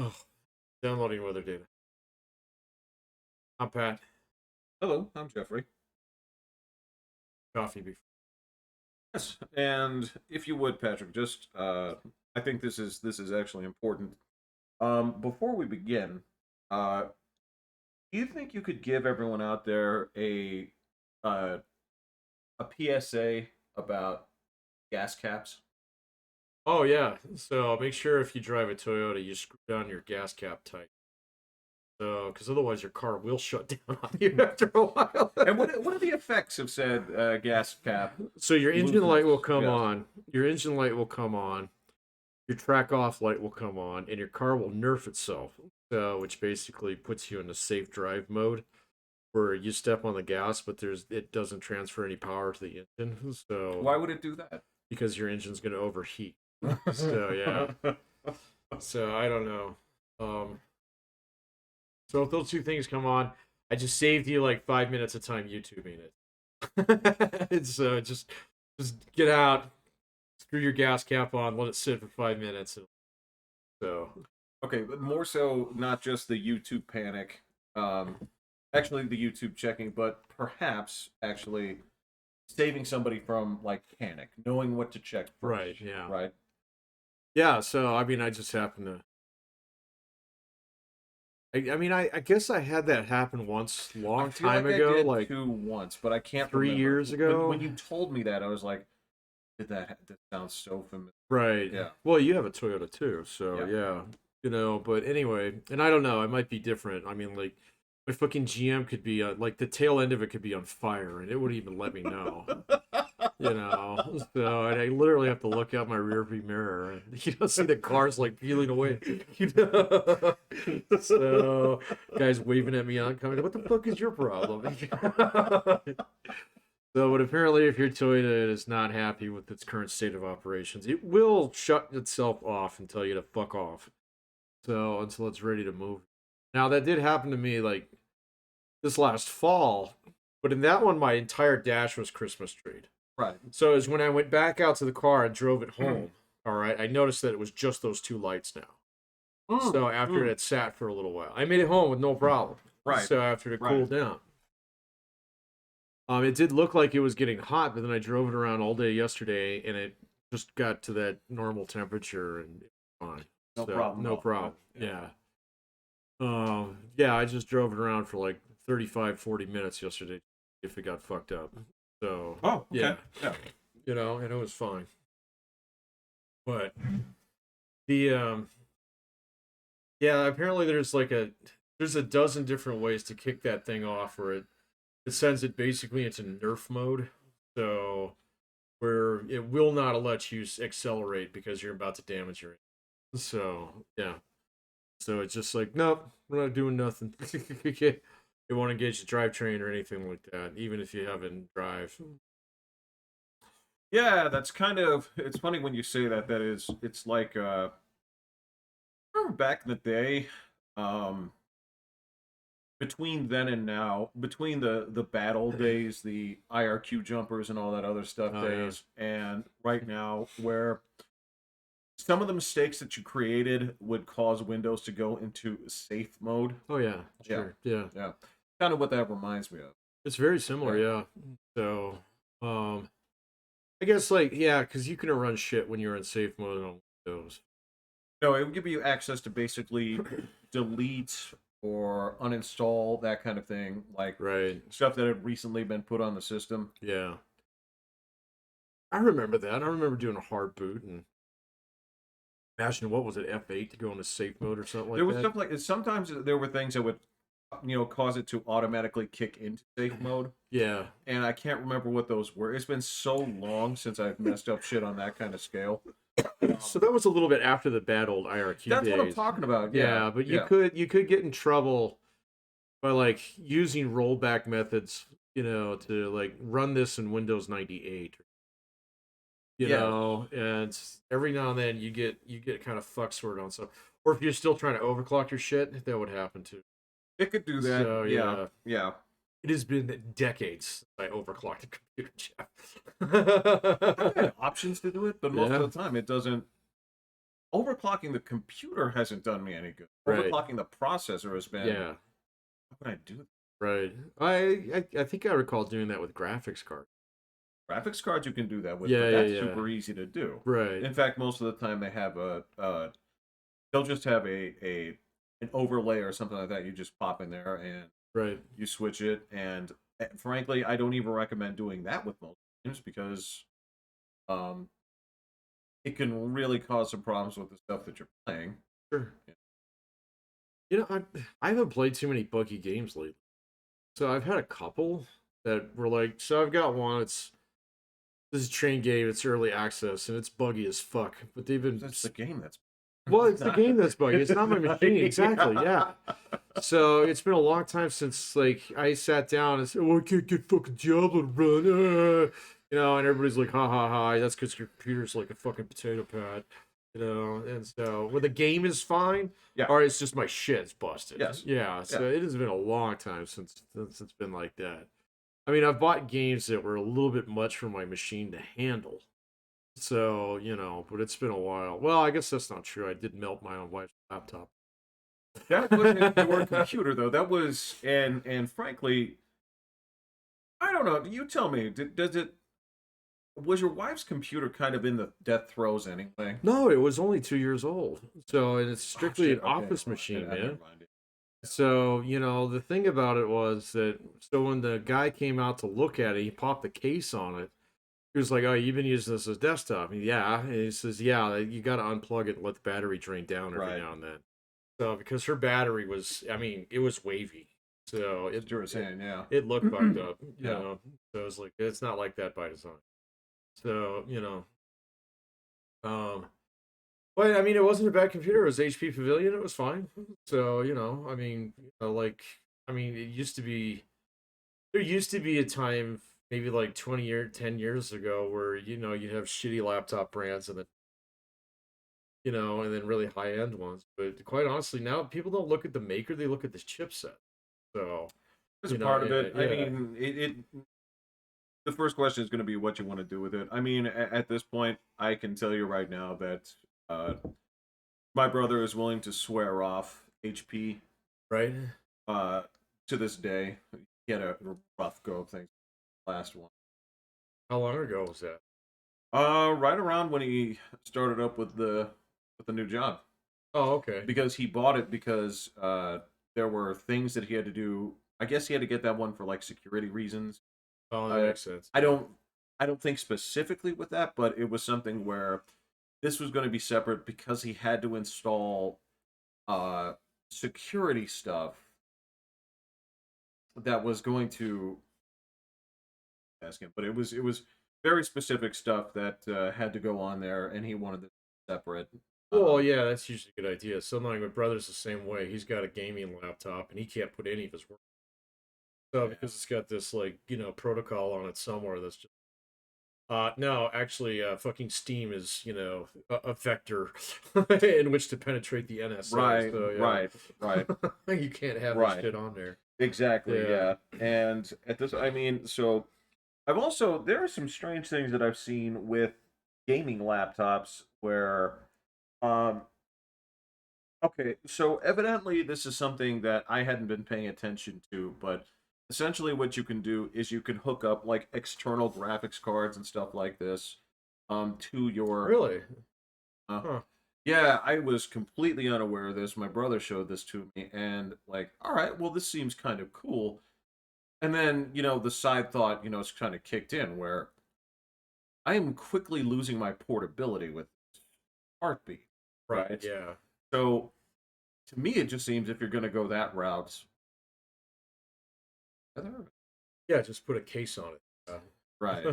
Oh, downloading weather data. I'm Pat. Hello, I'm Jeffrey. Coffee before. Yes, and if you would, Patrick, just I think this is actually important. Before we begin, uh, do you think you could give everyone out there uh, a PSA about gas caps? Oh yeah. So make sure if you drive a Toyota, you screw down your gas cap tight. So, because otherwise your car will shut down on you after a while. And what are the effects of said gas cap So your engine light will looseness? come Yes. on. Your engine light will come on. Your track off light will come on, and your car will nerf itself. So, which basically puts you in a safe drive mode where you step on the gas, but it doesn't transfer any power to the engine. So Why would it do that? because your engine's going to overheat. So yeah. So I don't know. Um, so if those two things come on, I just saved you like 5 minutes of time YouTubing it. It's just get out, screw your gas cap on, let it sit for 5 minutes. So Okay, but more so not just the YouTube panic, actually the YouTube checking, but perhaps actually saving somebody from like panic, knowing what to check first, right, yeah, right? yeah. So I mean, I just happened to. I guess I had that happen once, I long feel time like I ago, did like too once, but I can't three remember. years When ago. you told me that, I was like, that sounds so familiar? Right. Yeah, Well, you have a Toyota too, so yeah. yeah. But anyway, and I don't know, it might be different. I mean, like my fucking GM could be like the tail end of it could be on fire, and it wouldn't even let me know. So I literally have to look out my rearview mirror, and see the cars like peeling away. So guys waving at me oncoming. What the fuck is your problem? So, but apparently, if your Toyota is not happy with its current state of operations, it will shut itself off and tell you to fuck off. So, until it's ready to move. Now, that did happen to me like this last fall, but in that one, my entire dash was Christmas treed. Right. So, as when I went back out to the car and drove it home, all right, I noticed that it was just those two lights now. Mm, So, after it mm. had sat for a little while, I made it home with no problem. Right, So, after it right. cooled down. It did look like it was getting hot, but then I drove it around all day yesterday, and it just got to that normal temperature, and it was fine. No So problem at no all. Yeah, problem. yeah. Yeah. Yeah, I just drove it around for like 35, 40 minutes yesterday if it got fucked up. So Oh, yeah, okay. Yeah. and it was fine. But the yeah, apparently there's a dozen different ways to kick that thing off, where it sends it basically into nerf mode. So where it will not let you accelerate because you're about to damage your engine. So yeah, so it's just like nope, we're not doing nothing. It won't engage the drivetrain or anything like that, even if you have it in drive. Yeah, that's kind of it's funny when you say that. It's like remember back in the day, um, between then and now, between the battle days, the IRQ jumpers and all that other stuff Oh yeah. days, and right now, where some of the mistakes that you created would cause Windows to go into safe mode. Oh yeah. Yeah, Sure. Yeah. yeah, kind of what that reminds me of. It's very similar. Yeah. Yeah. So I guess like yeah, because you can run shit when you're in safe mode on Windows. No, it would give you access to basically delete or uninstall that kind of thing, like Right. stuff that had recently been put on the system. Yeah. I remember that. I remember doing a hard boot and imagine what was it, F8 to go into safe mode or something There like was that. stuff like sometimes there were things that would cause it to automatically kick into safe mode, Yeah. and I can't remember what those were. It's been so long since I've messed up shit on that kind of scale. So that was a little bit after the bad old IRQ That's what I'm days. talking about. Yeah, Yeah, but yeah, you could get in trouble by like using rollback methods, to like run this in Windows 98, yeah. and every now and then you get kind of fuck sorted on stuff. Or if you're still trying to overclock your shit, that would happen too. It could do that. So Yeah, yeah, yeah. it has been decades since I overclocked a computer, I've Jeff. had options to do it, but most Yeah. of the time it doesn't. overclocking the computer hasn't done me any good. Right. Overclocking the processor has been. Yeah. How can I do that? Right. I think I recall doing that with graphics cards. Graphics cards you can do that with, Yeah, but yeah, that's yeah. super easy to do. Right. In fact, most of the time they have they'll just have an overlay or something like that. You just pop in there and Right. you switch it. And frankly, I don't even recommend doing that with most games because um, it can really cause some problems with the stuff that you're playing. Sure. You know, I haven't played too many buggy games lately. So I've had a couple that were like, so I've got one. This is a train game. It's early access and it's buggy as fuck. But they've been That's the game that's well, it's the not. game that's buggy. It's not my machine exactly. Yeah. So it's been a long time since like I sat down and said, "Oh, I can't get fucking Diablo to run," you know, and everybody's like, "Ha ha ha!" That's because your computer's like a fucking potato pad, you know. And so when the game is fine, Yeah. or it's just my shit's busted. Yes. Yeah. Yeah. So it has been a long time since it's been like that. I mean, I've bought games that were a little bit much for my machine to handle. So, you know, but it's been a while. Well, I guess that's not true. I did melt my own wife's laptop. That wasn't your computer though. That was and frankly, I don't know. You tell me. Does it was your wife's computer kind of in the death throes anyway? No, it was only 2 years old. So, and it's Oh strictly shit. an Okay. office Well, machine, never man. mind. So, you know, the thing about it was that, so when the guy came out to look at it, he popped the case on it. He was like, "Oh, you've been using this as desktop?" And yeah. And he says, "Yeah, you got to unplug it and let the battery drain down every Right. now and then." So, because her battery was, I mean, it was wavy. So That's what you were saying. Yeah. it looked fucked up, you Yeah. know. So it's like, it's not like that by design. So, you know, um, but I mean, it wasn't a bad computer. It was HP Pavilion. It was fine. So you know, I mean, like, I mean, it used to be. There used to be a time, maybe like 10 years ago, where you know you'd have shitty laptop brands and then and then really high end ones. But quite honestly, now people don't look at the maker; they look at the chipset. So It's a part of it. I yeah, mean, it the first question is going to be what you want to do with it. I mean, at this point, I can tell you right now that uh, my brother is willing to swear off HP right. uh, to this day. He had a rough go of things last one. How long ago was that? Right around when he started up with the new job, Oh, okay. because he bought it because there were things that he had to do. I guess he had to get that one for like security reasons. Oh, that Uh, makes sense. I don't I don't think specifically with that, but it was something where this was going to be separate because he had to install uh security stuff that was going to ask him, but it was very specific stuff that had to go on there, and he wanted it separate. Well, Um, yeah, that's usually a good idea. So like my brother's the same way. He's got a gaming laptop and he can't put any of his work. So yeah. because it's got this like protocol on it somewhere that's just no, actually, fucking Steam is, a vector in which to penetrate the NSA. Right, So right, right, yeah, you can't have this right. shit on there. Exactly, Yeah. yeah. And at this, I mean, so I've also there are some strange things that I've seen with gaming laptops where um okay, so evidently this is something that I hadn't been paying attention to, but essentially what you can do is you can hook up like external graphics cards and stuff like this to your Really? uh, Huh. yeah, I was completely unaware of this. My brother showed this to me and like, all right, well this seems kind of cool. And then, the side thought, it's kind of kicked in where I am quickly losing my portability with Heartbeat, Right. right? Yeah. So to me, it just seems if you're going to go that route, Yeah. Just put a case on it. right,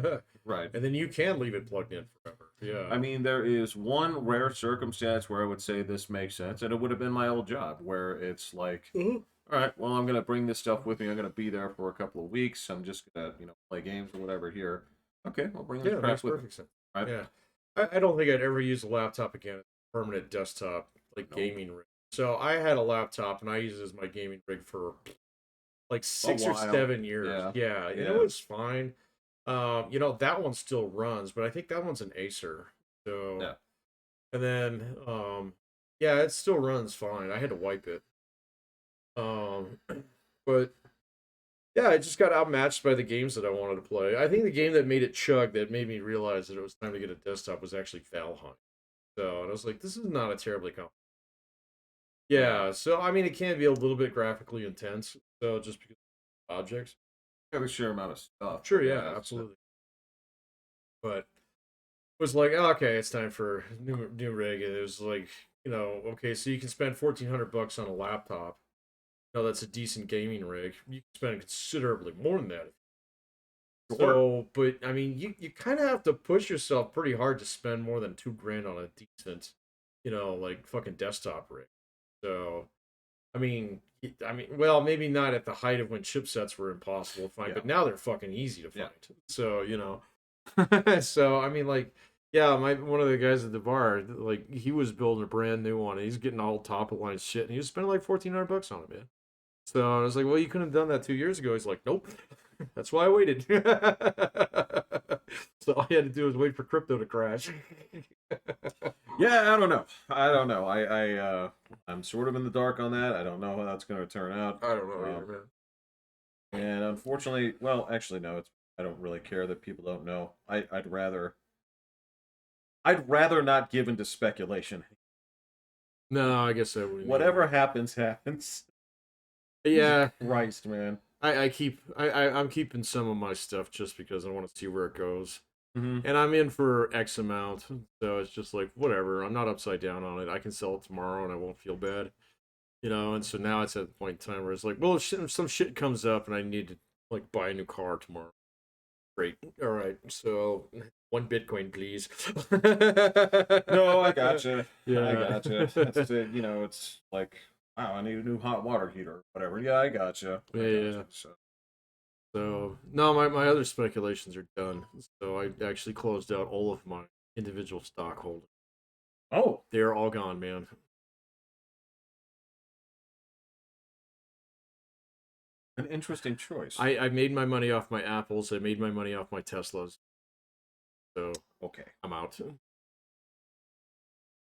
right. And then you can leave it plugged in forever. I Yeah. mean, there is one rare circumstance where I would say this makes sense, and it would have been my old job, where it's like, Mhm. all right, well, I'm going to bring this stuff with me. I'm going to be there for a couple of weeks. I'm just going to, play games or whatever here. Okay, I'll bring this Yeah, it crap makes with me. perfect sense. Right? Yeah. I don't think I'd ever use a laptop again as a permanent desktop, like Nope. gaming rig. So I had a laptop and I used it as my gaming rig for like A 6 or while. 7 years. Yeah. Yeah, and Yeah. it was fine. That one still runs, but I think that one's an Acer. So Yeah. And then, yeah, it still runs fine. I had to wipe it. Um, but yeah, I just got outmatched by the games that I wanted to play. I think the game that made it chug, that made me realize that it was time to get a desktop, was actually Valheim. So, and I was like, this is not a terribly complicated. Yeah. Yeah, so I mean, it can be a little bit graphically intense. So just because of objects, Have a sheer amount of stuff, but sure, yeah, yeah, it's absolutely. But it was like, oh, okay, it's time for new rig, and it was like, okay, so you can spend $1,400 on a laptop. No, that's a decent gaming rig. You can spend considerably more than that. sure. So, but I mean, you kind of have to push yourself pretty hard to spend more than 2 grand on a decent, like fucking desktop rig. So, well, maybe not at the height of when chipsets were impossible to find, Yeah. but now they're fucking easy to Yeah. find. So, so I mean, like, yeah, my one of the guys at the bar, like, he was building a brand new one, and he's getting all top of line shit, and he was spending like $1,400 on it, man. So I was like, well, you couldn't have done that 2 years ago. He's like, nope. That's why I waited. So all you had to do was wait for crypto to crash. Yeah, I don't know. I don't know. I'm sort of in the dark on that. I don't know how that's going to turn out. I don't know either, man. And unfortunately, well, actually, no. It's I don't really care that people don't know. I'd rather not give into speculation. No, I guess I wouldn't Whatever happens, happens. Jesus Yeah, Christ, man. I'm keeping some of my stuff just because I want to see where it goes. Mm-hmm. And I'm in for X amount, so it's just like whatever. I'm not upside down on it. I can sell it tomorrow, and I won't feel bad, And so now it's at the point in time where it's like, well, if some shit comes up and I need to like buy a new car tomorrow, great. All right, so 1 Bitcoin, please. No, I gotcha. I Yeah. gotcha. That's it. It's like, wow, I need a new hot water heater or whatever. Yeah, I gotcha. Yeah, I yeah. gotcha. So, So no, my other speculations are done. So I actually closed out all of my individual stock holdings. oh, They're all gone, man. an interesting choice. I made my money off my Apples. I made my money off my Teslas. So Okay. I'm out.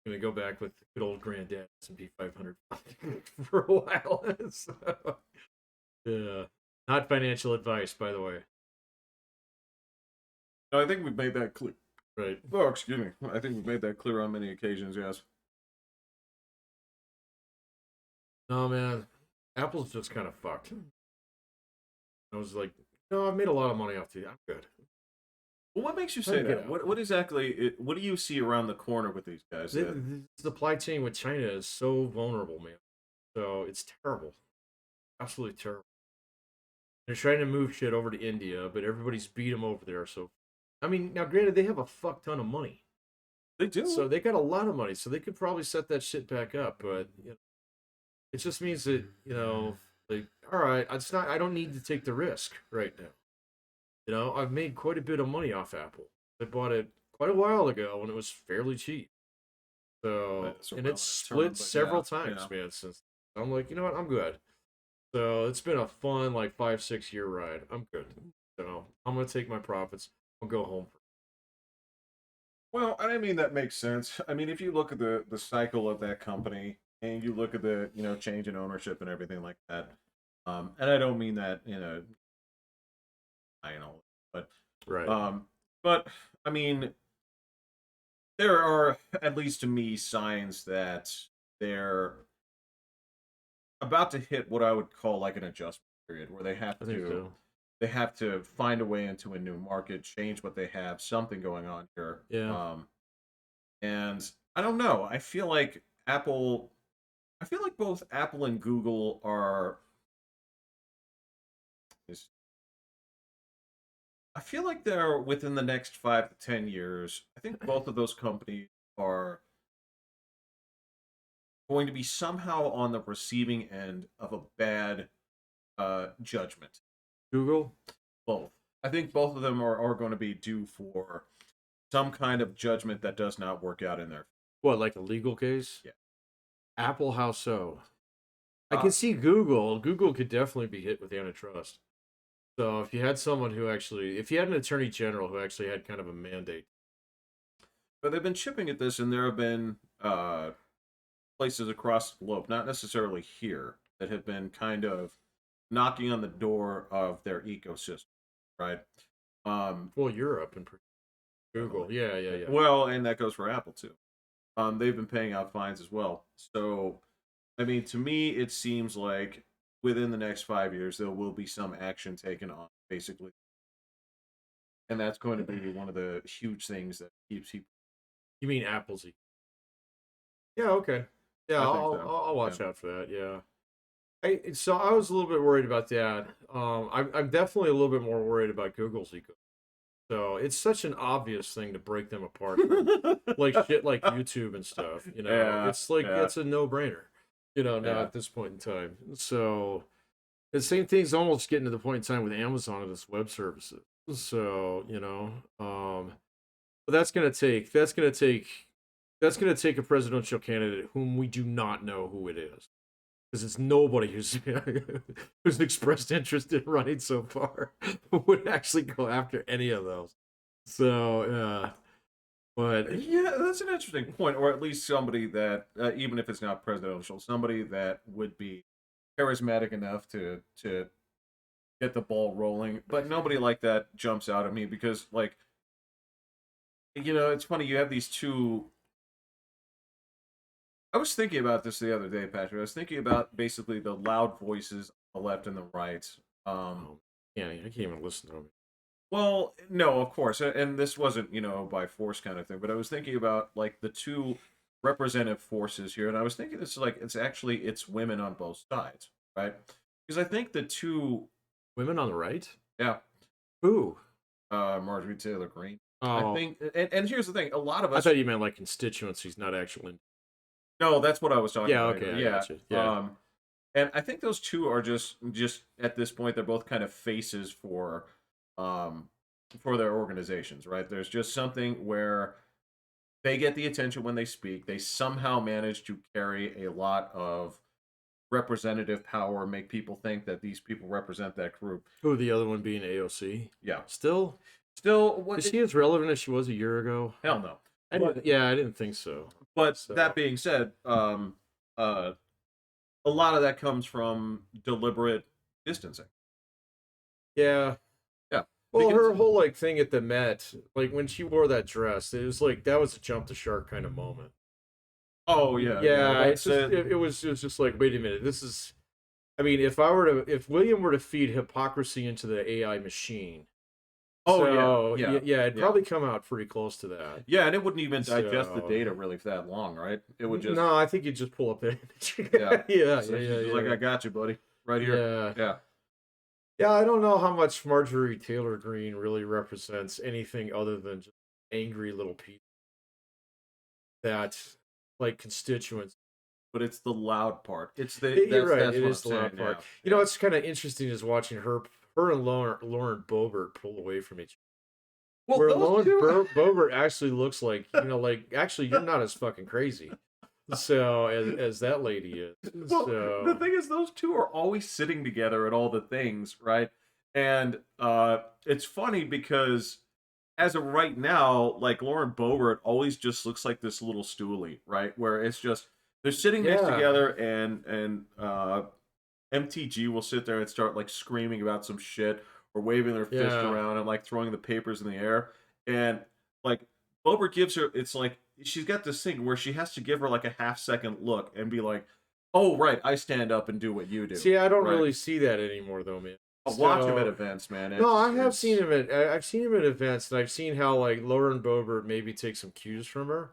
Gonna go back with good old granddad S&P 500 for a while. So, yeah, not financial advice, by the way. No, I think we've made that clear. Right? Oh, excuse me. I think we've made that clear on many occasions. Yes. No, man. Apple's just kind of fucked. I was like, no, I've made a lot of money off the. I'm good. Well, what makes you Time say to get that? out. What exactly? What do you see around the corner with these guys? The supply chain with China is so vulnerable, man. So it's terrible, absolutely terrible. They're trying to move shit over to India, but everybody's beat them over there. So, I mean, now granted, they have a fuck ton of money, They do. so they got a lot of money, so they could probably set that shit back up. But it just means that like, all right, it's not. I don't need to take the risk right now. I've made quite a bit of money off Apple. I bought it quite a while ago when it was fairly cheap. So, That's a and it's relative term, split but several yeah, times, yeah. man. Since I'm like, you know what, I'm good. So it's been a fun like 5 6 year ride. I'm good. So I'm gonna take my profits. I'll go home. Well, I mean that makes sense. I mean, if you look at the cycle of that company and you look at the change in ownership and everything like that, and I don't mean that I know, but Right. um, but I mean there are at least to me signs that they're about to hit what I would call like an adjustment period where I think so. they have to find a way into a new market, change what they have, something going on here. Yeah. And I don't know. I feel like both Apple and Google are is I feel like they're within the next 5 to 10 years. I think both of those companies are going to be somehow on the receiving end of a bad judgment. Google. Both. I think both of them are going to be due for some kind of judgment that does not work out in their. What, like a legal case? Yeah. Apple, how so? I Uh, can see Google. Google could definitely be hit with antitrust. So if you had someone who actually, if you had an attorney general who actually had kind of a mandate. But they've been chipping at this, and there have been places across the globe, not necessarily here, that have been kind of knocking on the door of their ecosystem, right? Well, Europe and Definitely. Google. Yeah, yeah, yeah. Well, and that goes for Apple too. They've been paying out fines as well. So, I mean, to me, it seems like within the next 5 years there will be some action taken on basically, and that's going to be one of the huge things that keeps people. You mean Apple's? Yeah, okay. Yeah, I think I'll so. I'll Yeah. watch out for that. Yeah. So I was a little bit worried about that. I'm definitely a little bit more worried about Google's eco. So it's such an obvious thing to break them apart from, like shit like YouTube and stuff. Yeah. It's like Yeah. it's a no-brainer. Now Yeah. at this point in time. So the same thing's almost getting to the point in time with Amazon and its web services. So but that's gonna take a presidential candidate whom we do not know who it is, because it's nobody who's who's expressed interest in running so far would actually go after any of those. So but Yeah, that's an interesting point, or at least somebody that, even if it's not presidential, somebody that would be charismatic enough to get the ball rolling. But nobody like that jumps out at me because, like, it's funny. You have these two. I was thinking about this the other day, Patrick. I was thinking about basically the loud voices on the left and the right. Um, oh, yeah, I can't even listen to them. Well, no, of course, and this wasn't, by force kind of thing, but I was thinking about like the two representative forces here, and I was thinking this is like it's women on both sides, right? Because I think the two, Women on the right? yeah, Who? Marjorie Taylor Greene. I Oh, think, and here's the thing: a lot of I us, thought you meant like constituencies, not actually. no, that's what I was talking Yeah, about. okay, I Yeah, got you. Yeah. and I think those two are just at this point they're both kind of faces um, for their organizations, right? There's just something where they get the attention when they speak. They somehow manage to carry a lot of representative power, make people think that these people represent that group. Who, the other one being AOC? Yeah. Still? Still, Is she as relevant as she was a year ago? hell no. I didn't think so. But So that being said, uh, a lot of that comes from deliberate distancing. yeah. Yeah. Well, Because her whole like thing at the Met, like when she wore that dress, it was like that was a jump the shark kind of moment. oh yeah, Yeah, it's that's just it. it was just like, wait a minute, this is. I mean, if William were to feed hypocrisy into the AI machine, Oh so yeah, yeah, it'd yeah. probably come out pretty close to that. Yeah, and it wouldn't even digest the So data really for that long, right? It would just no, I think you just pull up the image. yeah. Yeah, So yeah, she's yeah, just like, yeah, I got you, buddy, right here. yeah. Yeah. Yeah, I don't know how much Marjorie Taylor Greene really represents anything other than just angry little people that like constituents. But it's the loud part. It's You're right. that's It what I'm is the loud saying part. now. You know, Yeah. it's kind of interesting is watching her and Lauren Boebert pull away from each Well, other. Where those Lauren two. Boebert actually looks like like actually you're not as fucking crazy. So as that lady is. Well, the So thing is, those two are always sitting together at all the things, right? And it's funny because as of right now, like Lauren Boebert always just looks like this little stoolie, right? Where it's just they're sitting next yeah, together, and MTG will sit there and start like screaming about some shit or waving their fist yeah. around and like throwing the papers in the air. And like Bober gives her, it's like she's got this thing where she has to give her like a half-second look and be like, "Oh right, I stand up and do what you do." See, I don't Right? really see that anymore though, man. Watch him at So events, man. no, I have seen It's him at I've seen him at events, and I've seen how like Lauren Boebert maybe takes some cues from her.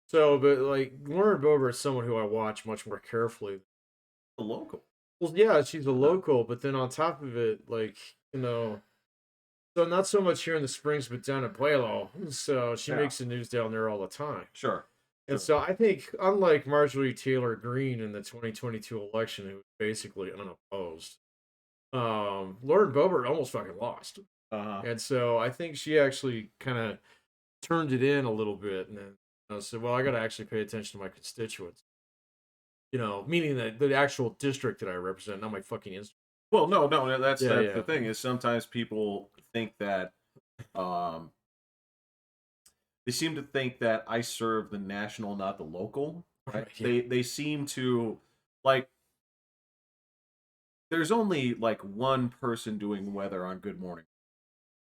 So, but like Lauren Boebert is someone who I watch much more carefully. a local. Well, yeah, she's a Yeah. local, but then on top of it, like so not so much here in the Springs, but down at Pueblo. So she Yeah. makes the news down there all the time. Sure. And Sure. so I think, unlike Marjorie Taylor Greene in the 2022 election, who was basically unopposed, Lauren Boebert almost fucking lost. Uh-huh. And so I think she actually kind of turned it in a little bit and then said, well, I got to actually pay attention to my constituents. Meaning that the actual district that I represent, not my fucking Instagram. Well, no, Yeah, that's yeah. the thing is sometimes people think that um they seem to think that I serve the national, not the local. Right? Right, yeah. They seem to like. There's only like one person doing weather on Good Morning,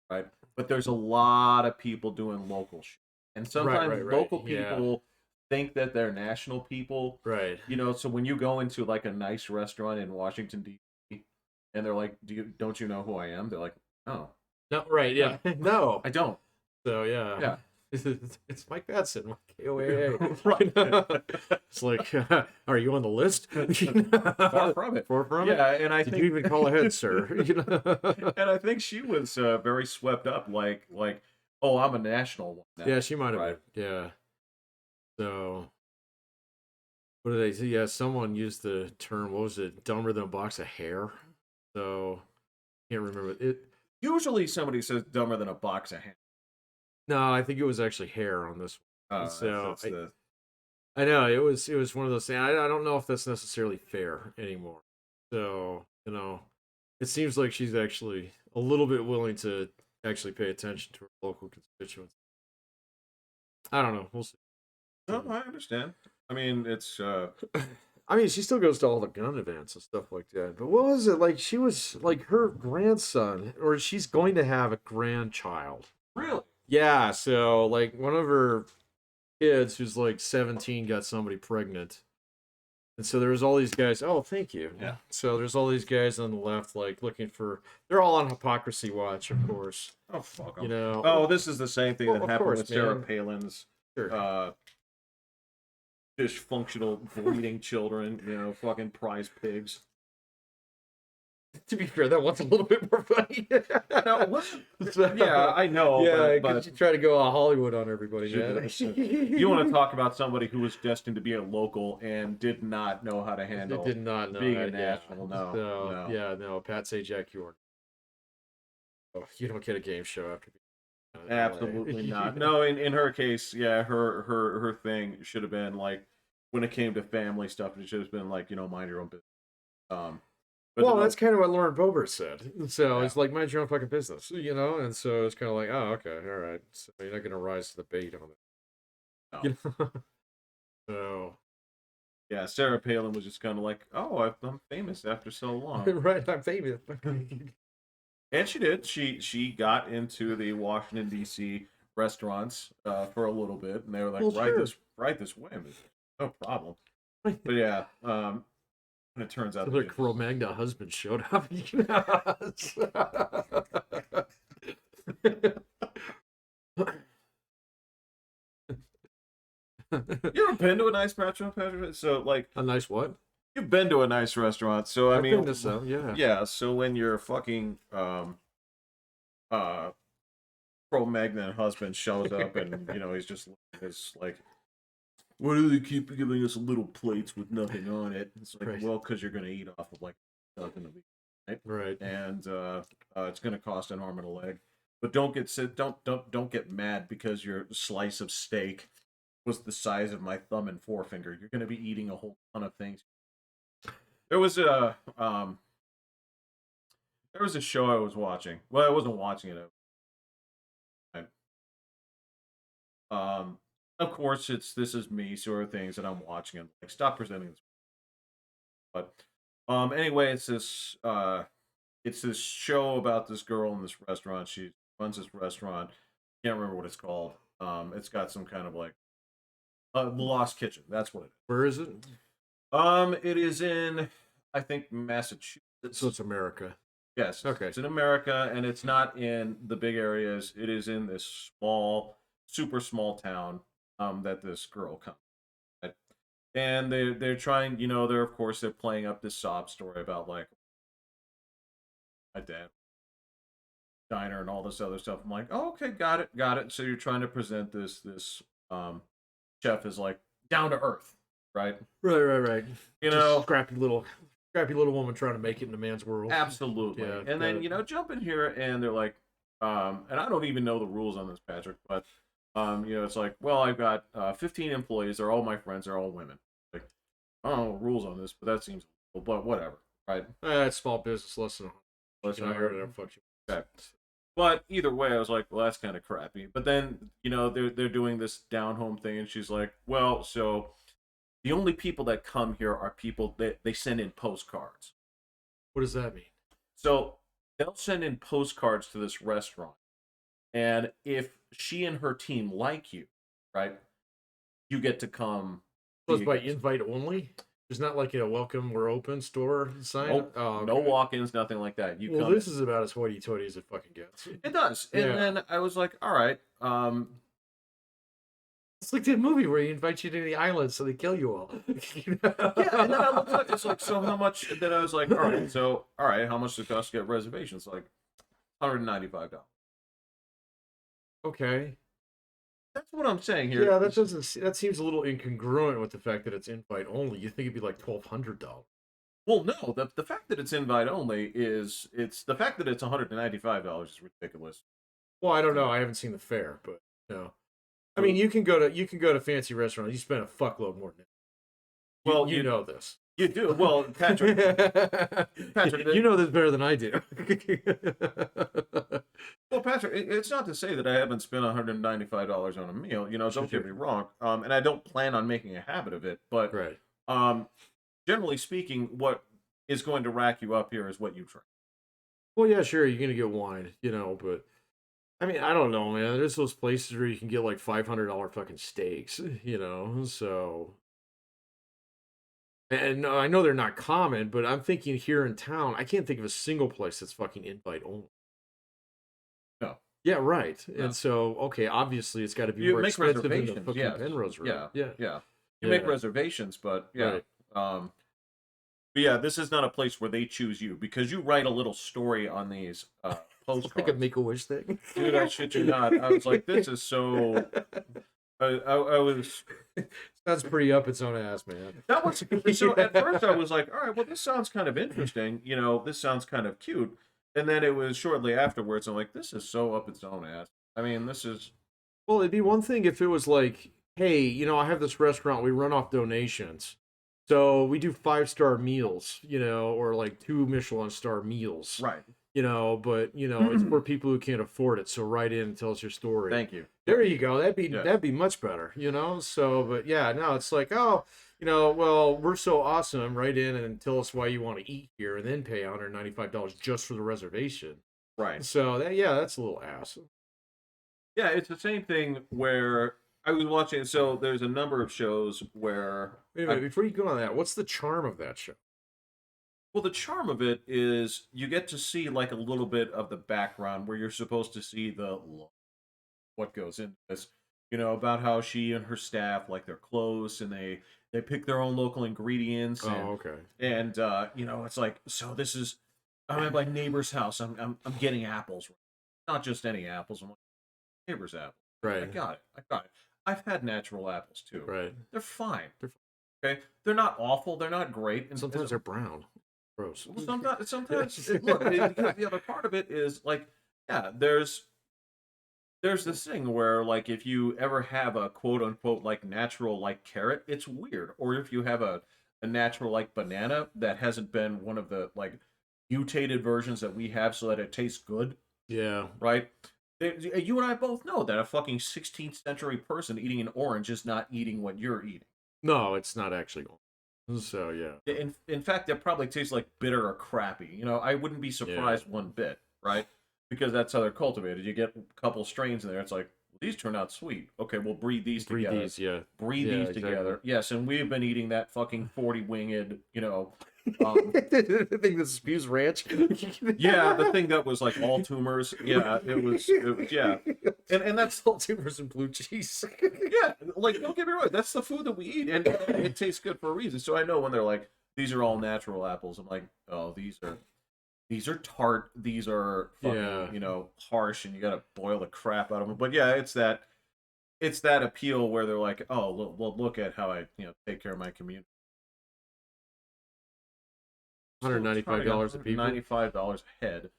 right? But there's a lot of people doing local shit. And Right, sometimes right, right. local Yeah. people think that they're national people. Right. So when you go into like a nice restaurant in Washington D.C. and they're like, don't you know who I am?" They're like, "No, No, right, no, yeah. No. I don't." So yeah. Yeah. It's Mike Batson, KOAA. Right. It's like, are you on the list? Far from it. Far from it? Yeah, and I Did think you even call ahead, sir? and I think she was very swept up, like, "Oh, I'm a national one now." Yeah, she might have Right. been. Yeah. So, what did they say? Yeah, someone used the term, what was it? Dumber than a box of hair. So, can't remember it. Usually somebody says dumber than a box of ham. No, I think it was actually hair on this one. So, That's the I know it was one of those things. I don't know if that's necessarily fair anymore. So, it seems like she's actually a little bit willing to actually pay attention to her local constituents. I don't know. We'll see. No, I understand. I mean, it's I mean, she still goes to all the gun events and stuff like that. But what was it like? She was like her grandson, or she's going to have a grandchild. really. Yeah, so like one of her kids who's like 17 got somebody pregnant. And so there was all these guys. Oh, thank you. Yeah. So there's all these guys on the left, like looking for. They're all on hypocrisy watch, of course. Oh, fuck 'em. You know. Oh, this is the same thing Well, that of happened course, with Sarah man. Palin's Sure. dysfunctional bleeding children. Fucking prize pigs. To be fair, that one's a little bit more funny. No, it wasn't. So, Yeah, I know. yeah, but because you try to go all Hollywood on everybody, man. you want to talk about somebody who was destined to be a local and did not know how to handle Did not know being that, a national. No, So, no. yeah, no. Pat Sajak, you don't get a game show after being in LA. Absolutely not. No, in her case, yeah, her thing should have been like when it came to family stuff, it should have been like, mind your own business. But Well, no, that's kind of what Lauren Boebert said. So yeah, it's like, mind your own fucking business, And so it's kind of like, oh, okay, all right. So you're not going to rise to the bait on it. no. You know? So, Yeah, Sarah Palin was just kind of like, "Oh, I'm famous after so long," right, I'm famous. and she did. She got into the Washington D.C. restaurants for a little bit, and they were like, Well, sure. right this way." I'm just, no problem. But yeah, and it turns out Their Cro-Magnon husband showed up. You ever been to a nice restaurant, Patrick? So, like, A nice what? you've been to a nice restaurant. So, I I've mean, been to some, yeah. yeah. So when your fucking uh pro-magnet husband shows up, and he's just like, "Why do they keep giving us little plates with nothing on it?" It's like, Right. well, because you're gonna eat off of like nothing to be, right? Right. And it's gonna cost an arm and a leg. But don't get mad because your slice of steak was the size of my thumb and forefinger. You're gonna be eating a whole ton of things. There was a show I was watching. Well, I wasn't watching it. Of course, this is me sort of things that I'm watching, and like, stop presenting this. But anyway, it's this show about this girl in this restaurant. She runs this restaurant. Can't remember what it's called. It's got some kind of like The Lost Kitchen. That's what it is. Where is it? It is in, I think, Massachusetts. So it's America. Yes. Okay. It's in America, and it's not in the big areas. It is in this small, super small town that this girl comes. At. And they're trying, they're of course they're playing up this sob story about like my dad diner and all this other stuff. I'm like, oh, okay, got it. So you're trying to present this chef as like down to earth, right? Right. You Just know, scrappy little woman trying to make it in a man's world. absolutely. Yeah, And then jump in here and they're like, and I don't even know the rules on this, Patrick, but it's like, well, I've got 15 employees. They're all my friends. They're all women. Like, I don't know rules on this, but that seems, but whatever, right? It's small business lesson. Listen, I heard it. Fuck you. Okay. But either way, I was like, well, that's kind of crappy. But then, they're doing this down home thing, and she's like, well, so the only people that come here are people that they send in postcards. What does that mean? So they'll send in postcards to this restaurant, and if she and her team like you, right, you get to come. So it's by invite only. There's not like a welcome, we're open store sign. Nope. Oh, okay. No walk-ins, nothing like that. Well, this is about as hoity-toity as it fucking gets. It does. And then I was like, all right. It's like that movie where he invites you to the island so they kill you all. Yeah, and then I looked up, it's like, so how much? And then I was like, all right, how much does it cost to get reservations? Like $195. Okay. That's what I'm saying here. Yeah, that seems a little incongruent with the fact that it's invite only. You think it'd be like $1,200. Well, no, the fact that it's invite only it's the fact that it's $195 is ridiculous. Well, I don't know. I haven't seen the fare, but no. I mean, you can go to fancy restaurants. You spend a fuckload more than that. Well, you know this. You do. Well, Patrick, you know this better than I do. Well, Patrick, it's not to say that I haven't spent $195 on a meal. Don't get me wrong. And I don't plan on making a habit of it. But right. Generally speaking, what is going to rack you up here is what you drink. Well, yeah, sure, you're gonna get wine, but I mean, I don't know, man. There's those places where you can get like $500 fucking steaks, so. And I know they're not common, but I'm thinking here in town, I can't think of a single place that's fucking invite only. No. Yeah, right. No. And so, okay, obviously it's got to be more expensive than the fucking Penrose Road. Yeah. You make reservations, but yeah. Right. But yeah, this is not a place where they choose you because you write a little story on these postcards. It's like a Make-A-Wish thing. Dude, I shit you not. I was like, this is so. I was. Sounds pretty up its own ass, man. That was so. At first, I was like, all right, well, this sounds kind of interesting. This sounds kind of cute. And then it was shortly afterwards, I'm like, this is so up its own ass. I mean, this is. Well, it'd be one thing if it was like, hey, I have this restaurant, we run off donations. So we do 5-star meals, or like 2 Michelin star meals. Right. But it's for people who can't afford it. So write in and tell us your story. Thank you. There you go. That'd be much better, So, but yeah, no, it's like, oh, well, we're so awesome. Write in and tell us why you want to eat here, and then pay $195 just for the reservation. Right. So that's a little ass. Yeah, it's the same thing where I was watching. So there's a number of shows where. Wait a minute, before you go on that, what's the charm of that show? Well, the charm of it is you get to see like a little bit of the background where you're supposed to see what goes into this. About how she and her staff, like, they're close and they pick their own local ingredients. And, okay. And it's like, so this is I'm at my neighbor's house. I'm getting apples, not just any apples. I'm like, neighbor's apples. Right. I got it. I've had natural apples too. Right. They're fine. Okay. They're not awful. They're not great. And sometimes they're brown. Gross. Well, sometimes look, because the other part of it is like, yeah, there's this thing where like if you ever have a quote unquote like natural like carrot, it's weird. Or if you have a natural like banana that hasn't been one of the like mutated versions that we have so that it tastes good. Yeah. Right? You and I both know that a fucking 16th century person eating an orange is not eating what you're eating. No, it's not actually. So yeah. In fact, that probably tastes like bitter or crappy. I wouldn't be surprised one bit, right? Because that's how they're cultivated. You get a couple strains in there. It's like, well, these turn out sweet. Okay, we'll breed these together. Breed these exactly. together. Yes, and we've been eating that fucking 40-winged, the thing that spews ranch. Yeah, the thing that was like all tumors. Yeah, it was yeah. And that's all tumors and blue cheese. Yeah, like, don't get me wrong, that's the food that we eat, and it tastes good for a reason. So I know when they're like, these are all natural apples, I'm like, oh, these are tart, these are fucking, harsh, and you gotta boil the crap out of them. But yeah, it's that appeal where they're like, oh, well, look at how I take care of my community. $195 a people. $95 a head,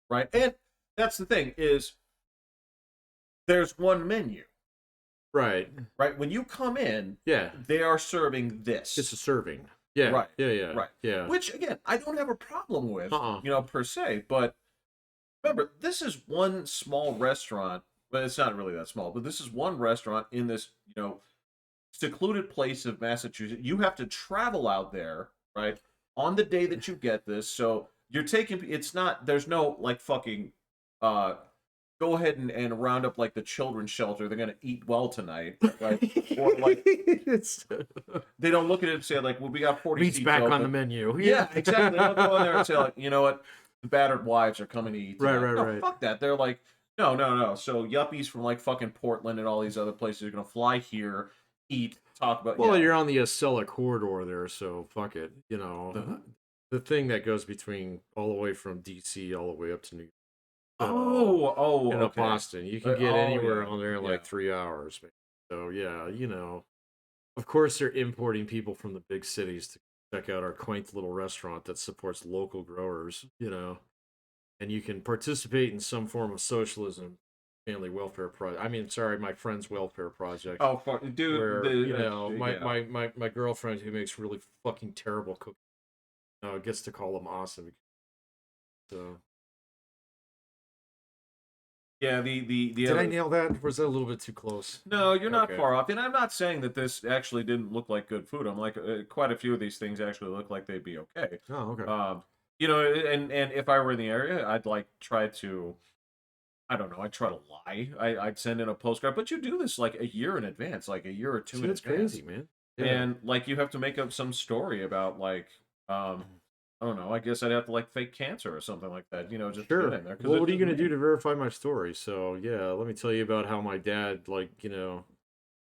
right? And that's the thing is, there's one menu. Right. When you come in, yeah, they are serving this. It's a serving. Yeah. Right. Yeah. Right. Yeah. Which again, I don't have a problem with, per se, but remember, this is one small restaurant, but it's not really that small. But this is one restaurant in this, secluded place of Massachusetts. You have to travel out there, right, on the day that you get this. So you're taking. It's not. There's no like fucking. Uh, Go ahead and round up like the children's shelter. They're gonna eat well tonight, right? Or like It's they don't look at it and say like, well, we got 40 meat's seats back on the open. menu. Yeah, exactly. They don't go in there and say like, you know what, the battered wives are coming to eat Right, tonight. right, No, right. fuck that. They're like, no, no, no. So yuppies from like fucking Portland and all these other places are gonna fly here, eat, talk about. Well, Yeah, you're on the Acela corridor there, so fuck it. The thing that goes between all the way from DC all the way up to New York. oh, In okay. Boston, you can get Oh anywhere yeah, on there in yeah. like 3 hours. Man. So yeah, of course they're importing people from the big cities to check out our quaint little restaurant that supports local growers. And you can participate in some form of socialism, family welfare project. I mean, sorry, my friend's welfare project, Oh fuck, dude. where my Yeah. my my my girlfriend who makes really fucking terrible cooking, gets to call them awesome. So Yeah, the did I other. nail that? Or was that a little bit too close? No, you're not Okay. far off. And I'm not saying that this actually didn't look like good food. I'm like, quite a few of these things actually look like they'd be okay. Oh, okay. And if I were in the area, I'd like try to, I don't know, I'd try to lie. I'd send in a postcard, but you do this like a year in advance, like a year or two See, in that's advance, crazy, man. Yeah. and like you have to make up some story about like, I don't know. I guess I'd have to like fake cancer or something like that, just to get Sure. in there because Well, it's what are you just gonna do me. to verify my story? So yeah, let me tell you about how my dad, like,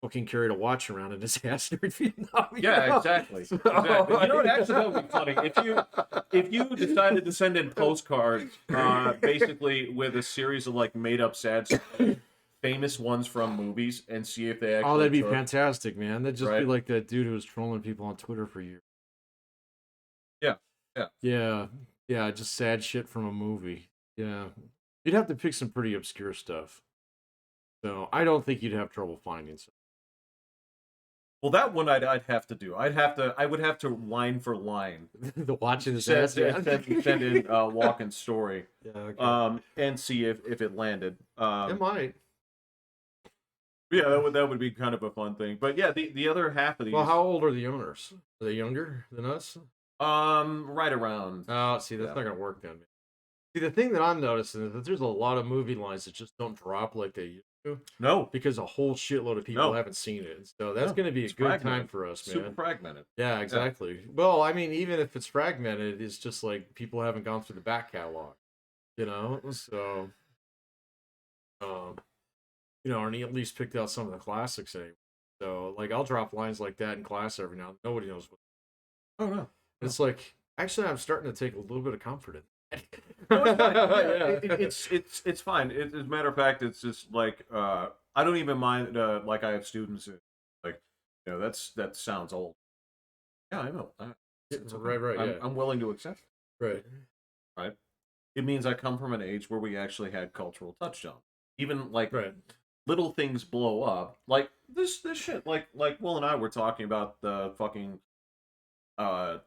fucking carried a watch around in his ass during Vietnam. Yeah, exactly. So, Exactly. You know what? Actually, that would be like- funny if you decided to send in postcards, basically with a series of like made up sad stories, famous ones from movies, and see if they Oh, actually that'd be took. fantastic, man. That'd just be Right? like that dude who was trolling people on Twitter for years. Yeah. Yeah. Yeah, yeah, just sad shit from a movie. Yeah, you'd have to pick some pretty obscure stuff. So I don't think you'd have trouble finding some. Well, that one I'd have to do. I would have to line for line The watch in his send ass, yeah. send in walk-in story, Yeah, okay. and see if it landed. It might. Yeah, that would be kind of a fun thing. But yeah, the other half of Well, these, how old are the owners? Are they younger than us? right around. Oh, see, that's Yeah. not gonna work then. Man. See, the thing that I'm noticing is that there's a lot of movie lines that just don't drop like they used to No, because a whole shitload of people no, haven't seen it. So that's no. gonna be a It's good time fragmented, for us, super man. fragmented. Yeah, Yeah. exactly. Well, I mean, even if it's fragmented, it's just like people haven't gone through the back catalog, So, um, or at least picked out some of the classics anyway. So, like, I'll drop lines like that in class every now and then. Nobody knows what. Oh no. It's like, actually, I'm starting to take a little bit of comfort in that. No, it's fine. Yeah, Yeah. it's fine. As a matter of fact, it's just like I don't even mind. Like I have students who, like, that sounds old. Yeah, I know. It's okay. Right, right, yeah. I'm willing to accept it. Right. Right. It means I come from an age where we actually had cultural touchstones. Even like Right. little things blow up, like this shit. Like Will and I were talking about the fucking uh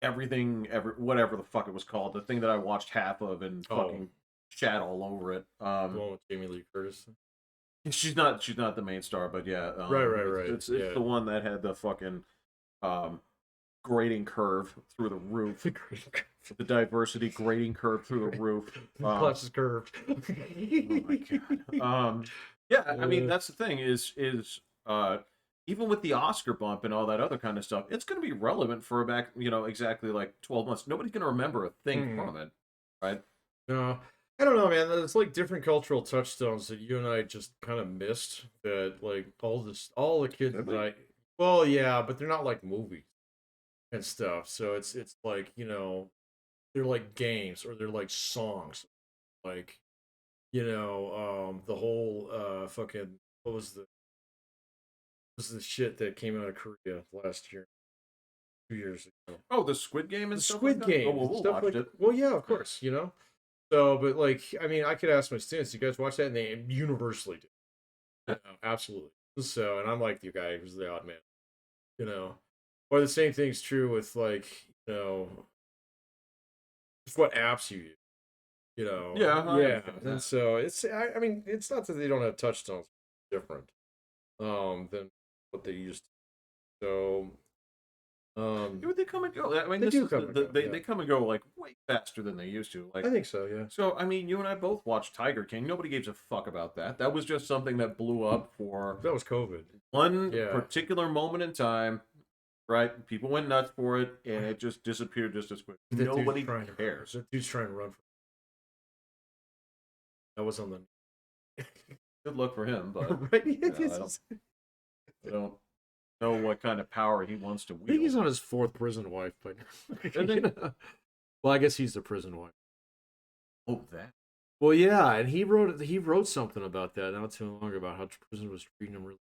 everything, whatever the fuck it was called, the thing that I watched half of and Oh, fucking shat all over it. the one with Jamie Lee Curtis. She's not the main star, but yeah, Right, right, it's right. it's Yeah. the one that had the fucking um grading curve through the roof, the diversity grading curve through the roof. Clutch is curved. Oh my god. Yeah, I mean Uh, that's the thing is even with the Oscar bump and all that other kind of stuff, it's going to be relevant for back, exactly like 12 months. Nobody's going to remember a thing hmm. from it, right? No, I don't know, man. It's like different cultural touchstones that you and I just kind of missed. That like all the kids Did that we? well, yeah, but they're not like movies and stuff. So it's like they're like games or they're like songs, like the whole fucking what was the shit that came out of Korea last year, 2 years ago. Oh, the Squid Game and The stuff like Squid that. Oh, Games well, and we'll stuff watch like. it. Well, yeah, of course. So, but like, I mean, I could ask my students, "You guys watch that?" And they universally do. Absolutely. So, and I'm like the guy who's the odd man, you know. Or the same thing's true with like, just what apps you use. Yeah, I Yeah, understand and that. so I mean, it's not that they don't have touchstones different than what they used to. So Yeah, but they come and go. I mean, they this do is come and go. they Yeah, come and go like way faster than they used to. I Like, think so. Yeah, so I mean, you and I both watched Tiger King. Nobody gives a fuck about that. That was just something that blew up for that was COVID. one Yeah, particular moment in time. Right? People went nuts for it, and it just disappeared just as quick. that dude's Nobody trying to cares. that dude's trying to run. That was on the Good luck for him, but right. I don't know what kind of power he wants to I think he's wield. on his fourth prison wife, but And then, well, I guess he's the prison wife. oh, that. Well, yeah, and he wrote something about that not too long ago about how prison was treating him really.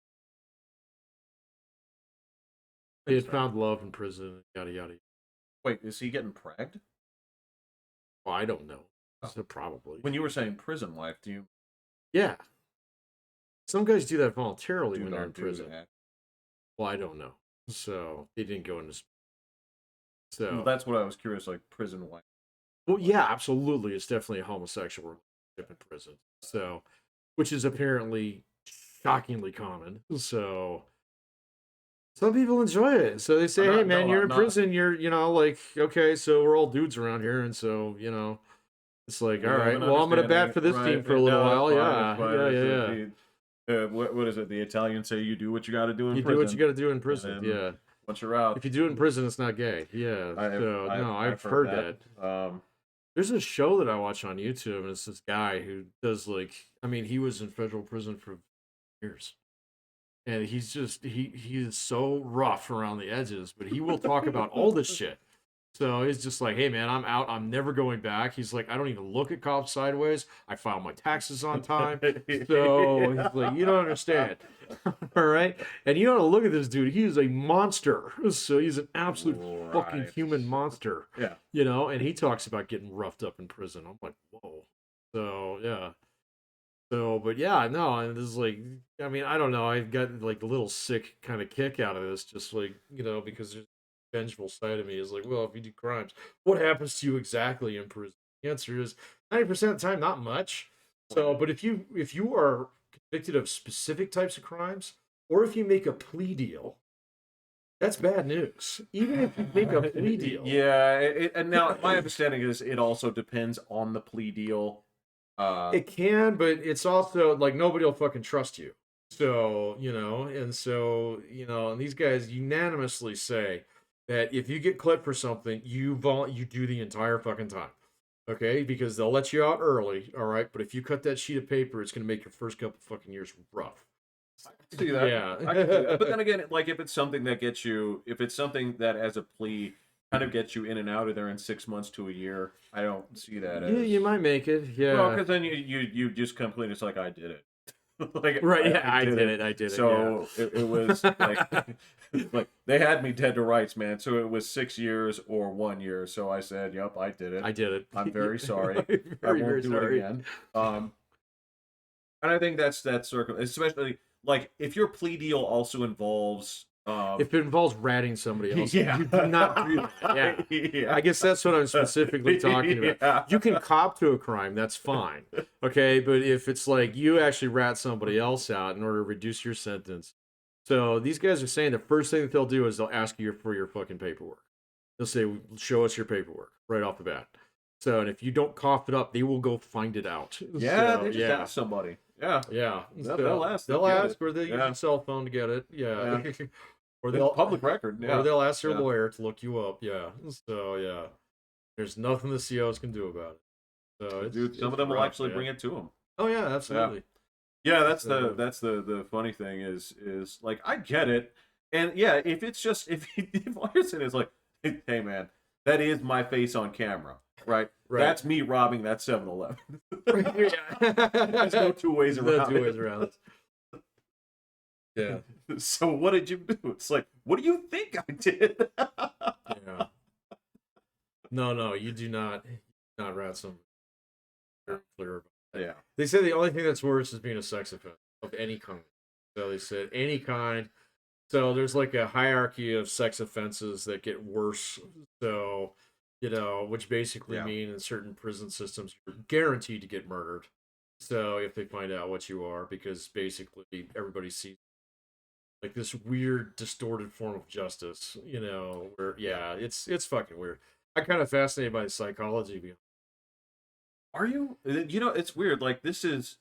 He had found love in prison, yada yada. Wait, is he getting pragged? Well, I don't know. Oh. So probably. When you were saying prison wife, do you Yeah, some guys do that voluntarily do when they're in not do prison. that? Well, I don't know. So they didn't go into. Well, So that's what I was curious. Like prison wife. well, yeah, absolutely. It's definitely a homosexual relationship in prison. So, which is apparently shockingly common. So some people enjoy it. So they say, "Hey, Not, man, no, you're I'm in not. prison. You're, like, okay, so we're all dudes around here, and so, it's like, We all have right, an well, I'm gonna bat understanding, for this team right? for a little No, it's while. fine. It's Yeah, fine. yeah, It's yeah, yeah. what is it? The Italians say you do what you got to do in You do what you prison, got to do in and prison. then Yeah. once you're out, If you do it in prison, it's not gay. Yeah. So no, I've I've heard heard that. that. There's a show that I watch on YouTube, and it's this guy who does like, I mean, he was in federal prison for years, and he's just he is so rough around the edges, but he will talk about all this shit. So he's just like, hey man, I'm out. I'm never going back. He's like, I don't even look at cops sideways. I file my taxes on time. So he's like, you don't understand. All right. And you don't look at this dude. He is a monster. So he's an absolute fucking Right. human monster. Yeah. And he talks about getting roughed up in prison. I'm like, whoa. So yeah. So, but yeah, no, and this is like, I mean, I don't know. I've got like a little sick kind of kick out of this, just like, because there's a vengeful side of me is like, well, if you do crimes, what happens to you exactly in prison? The answer is 90% of the time, not much. So, but if you are convicted of specific types of crimes, or if you make a plea deal, that's bad news. Even if you make a plea deal, Yeah, and now my understanding is it also depends on the plea deal. it can, but it's also like nobody will fucking trust you. So, and these guys unanimously say that if you get clipped for something, you do the entire fucking time. Okay? Because they'll let you out early, all right? But if you cut that sheet of paper, it's going to make your first couple fucking years rough. I can see that. Yeah. I can see that. But then again, like if it's something that gets you, if it's something that as a plea kind of gets you in and out of there in 6 months to a year, I don't see that Yeah, as you might make it. well, Yeah. because then you just come clean. It's like I did it. Like Right, yeah, I I did did it. it. I did it. So Yeah. it was like like they had me dead to rights, man. So it was 6 years or 1 year. So I said, "Yep, I did it. I did it. I'm very sorry. Very, I won't very do sorry. it again." And I think that circle, especially like if your plea deal also involves If it involves ratting somebody else, yeah. you do not do that. Yeah. Yeah. I guess that's what I'm specifically talking about. Yeah. You can cop to a crime, that's fine. Okay, but if it's like you actually rat somebody else out in order to reduce your sentence. So these guys are saying the first thing that they'll do is they'll ask you for your fucking paperwork. They'll say, show us your paperwork right off the bat. So, and if you don't cough it up, they will go find it out. Yeah, So, they just ask somebody. Yeah. Yeah. They'll ask. They'll get ask, it. or they use Yeah. your cell phone to get it. Yeah. Or It's they'll public record. Yeah. or they'll ask their Yeah. lawyer to look you up. Yeah. So yeah, there's nothing the COs can do about it. So Dude, some of them will actually bring it to them. Oh yeah, absolutely. Yeah, that's So- the funny thing is like I get it, and yeah, if it's just if Larson is like, hey man, that is my face on camera, right? Right. That's me robbing that 7-Eleven. Yeah. There's no two ways around No two it. ways around it. Yeah. So what did you do? It's like, what do you think I did? Yeah. No, you do not rat some. Very clear about that. Yeah. They say the only thing that's worse is being a sex offender of any kind. So they said any kind. So there's like a hierarchy of sex offenses that get worse. So which basically Yeah. mean in certain prison systems you're guaranteed to get murdered. So if they find out what you are, because basically everybody sees like this weird distorted form of justice, where Yeah. yeah, it's fucking weird. I'm kind of fascinated by the psychology behind. Are you? It's weird. Like this is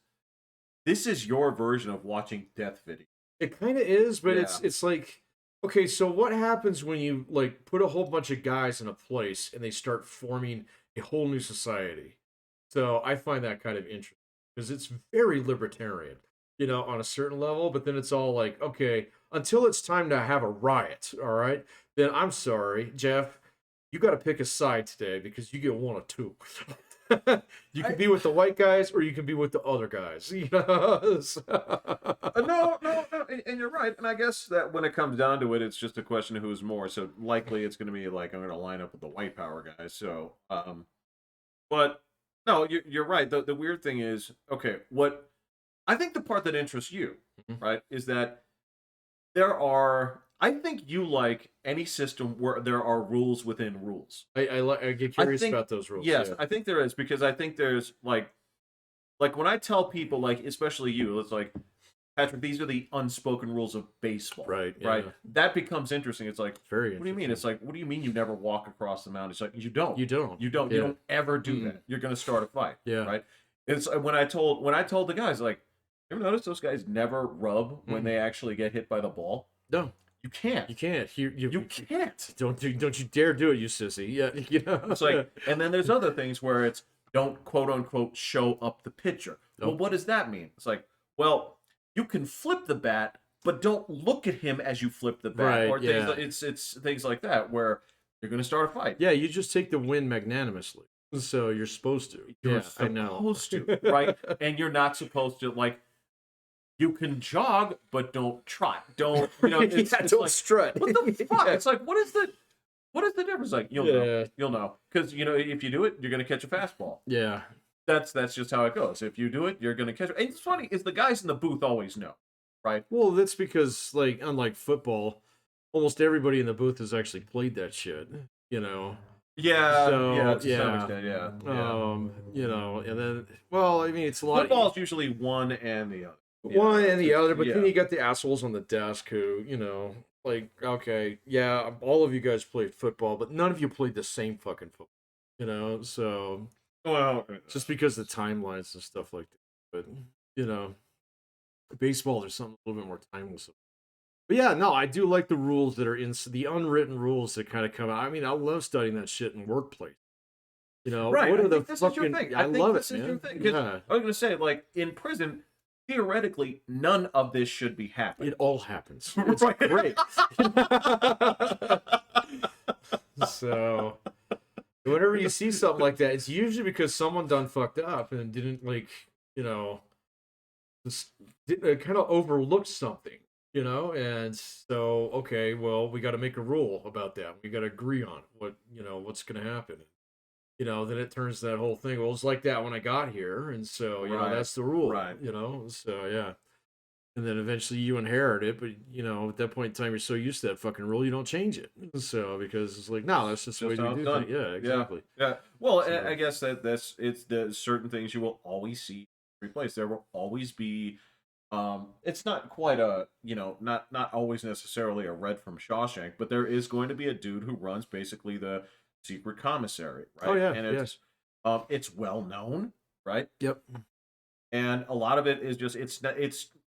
your version of watching death video. It kind of is, but Yeah. it's like, okay, so what happens when you like put a whole bunch of guys in a place and they start forming a whole new society? So I find that kind of interesting because it's very libertarian, on a certain level, but then it's all like, okay, until it's time to have a riot, all right, then I'm sorry, Jeff, you got to pick a side today because you get one or two. You can I be with the white guys or you can be with the other guys. no, and you're right. And I guess that when it comes down to it, it's just a question of who's more. So likely it's going to be like I'm going to line up with the white power guys. So, but no, you're right. The weird thing is, okay, what I think the part that interests you, Mhm. right, is that I think you like any system where there are rules within rules. I get I curious think, about those rules. yes, Yeah. I think there is because I think there's like when I tell people, like especially you, it's like Patrick, these are the unspoken rules of baseball, Right. right? Yeah. That becomes interesting. It's like, Very what do you mean? interesting. It's like, what do you mean you never walk across the mountain? It's like you don't, You don't. you don't, you Yeah. don't ever do Mm. that. You're going to start a fight, Yeah. right? It's when I told the guys, like, you ever notice those guys never rub when Mm. they actually get hit by the ball? No, You can't. you can't. You can't. Don't you dare do it, you sissy. Yeah. It's like, and then there's other things where it's don't quote unquote show up the pitcher. Well, Nope. what does that mean? It's like, well, you can flip the bat, but don't look at him as you flip the bat, Right, or things. yeah. It's things like that where you're going to start a fight. Yeah, you just take the win magnanimously. So you're supposed to. You're Yeah, I know. supposed to, right? And you're not supposed to like. You can jog, but don't try. Don't It's, Yeah, it's don't like, strut. what the fuck? Yeah. It's like what is the difference? Like you'll know because if you do it, you're gonna catch a fastball. Yeah. That's just how it goes. If you do it, you're gonna catch it. And it's funny is the guys in the booth always know, right? Well, that's because, like, unlike football, almost everybody in the booth has actually played that shit. Yeah, So, yeah, to some yeah. extent, yeah. And then, well, I mean, it's a lot. Football's usually one and the other. One and the other, but then yeah. you got the assholes on the desk who, like, okay, yeah, all of you guys played football, but none of you played the same fucking football, so Well, just because the timelines and stuff like that. But, baseball, there's something a little bit more timeless. But yeah, no, I do like the rules that are in the unwritten rules that kind of come out. I mean, I love studying that shit in workplace. right. What I are the think this is your fucking? thing. I think love this it, is man. your thing. 'Cause Yeah. I was gonna say, like in prison, theoretically, none of this should be happening. It all happens. It's Right. great. So, whenever you see something like that, it's usually because someone done fucked up and didn't just kind of overlooked something, and so okay, well, we got to make a rule about that. We got to agree on what's going to happen. Then it turns that whole thing. Well, it's like that when I got here, and so Right. that's the rule. Right. So yeah. And then eventually you inherit it, but at that point in time you're so used to that fucking rule you don't change it. So because it's like, no, that's just the way Just how we it's do done. things. Yeah, exactly. Yeah. Well, So- I guess that's it's the certain things you will always see replaced. There will always be. It's not quite a not always necessarily a Red from Shawshank, but there is going to be a dude who runs basically the secret commissary, right? Oh yeah, and it's well known, right? Yep. And a lot of it is just it's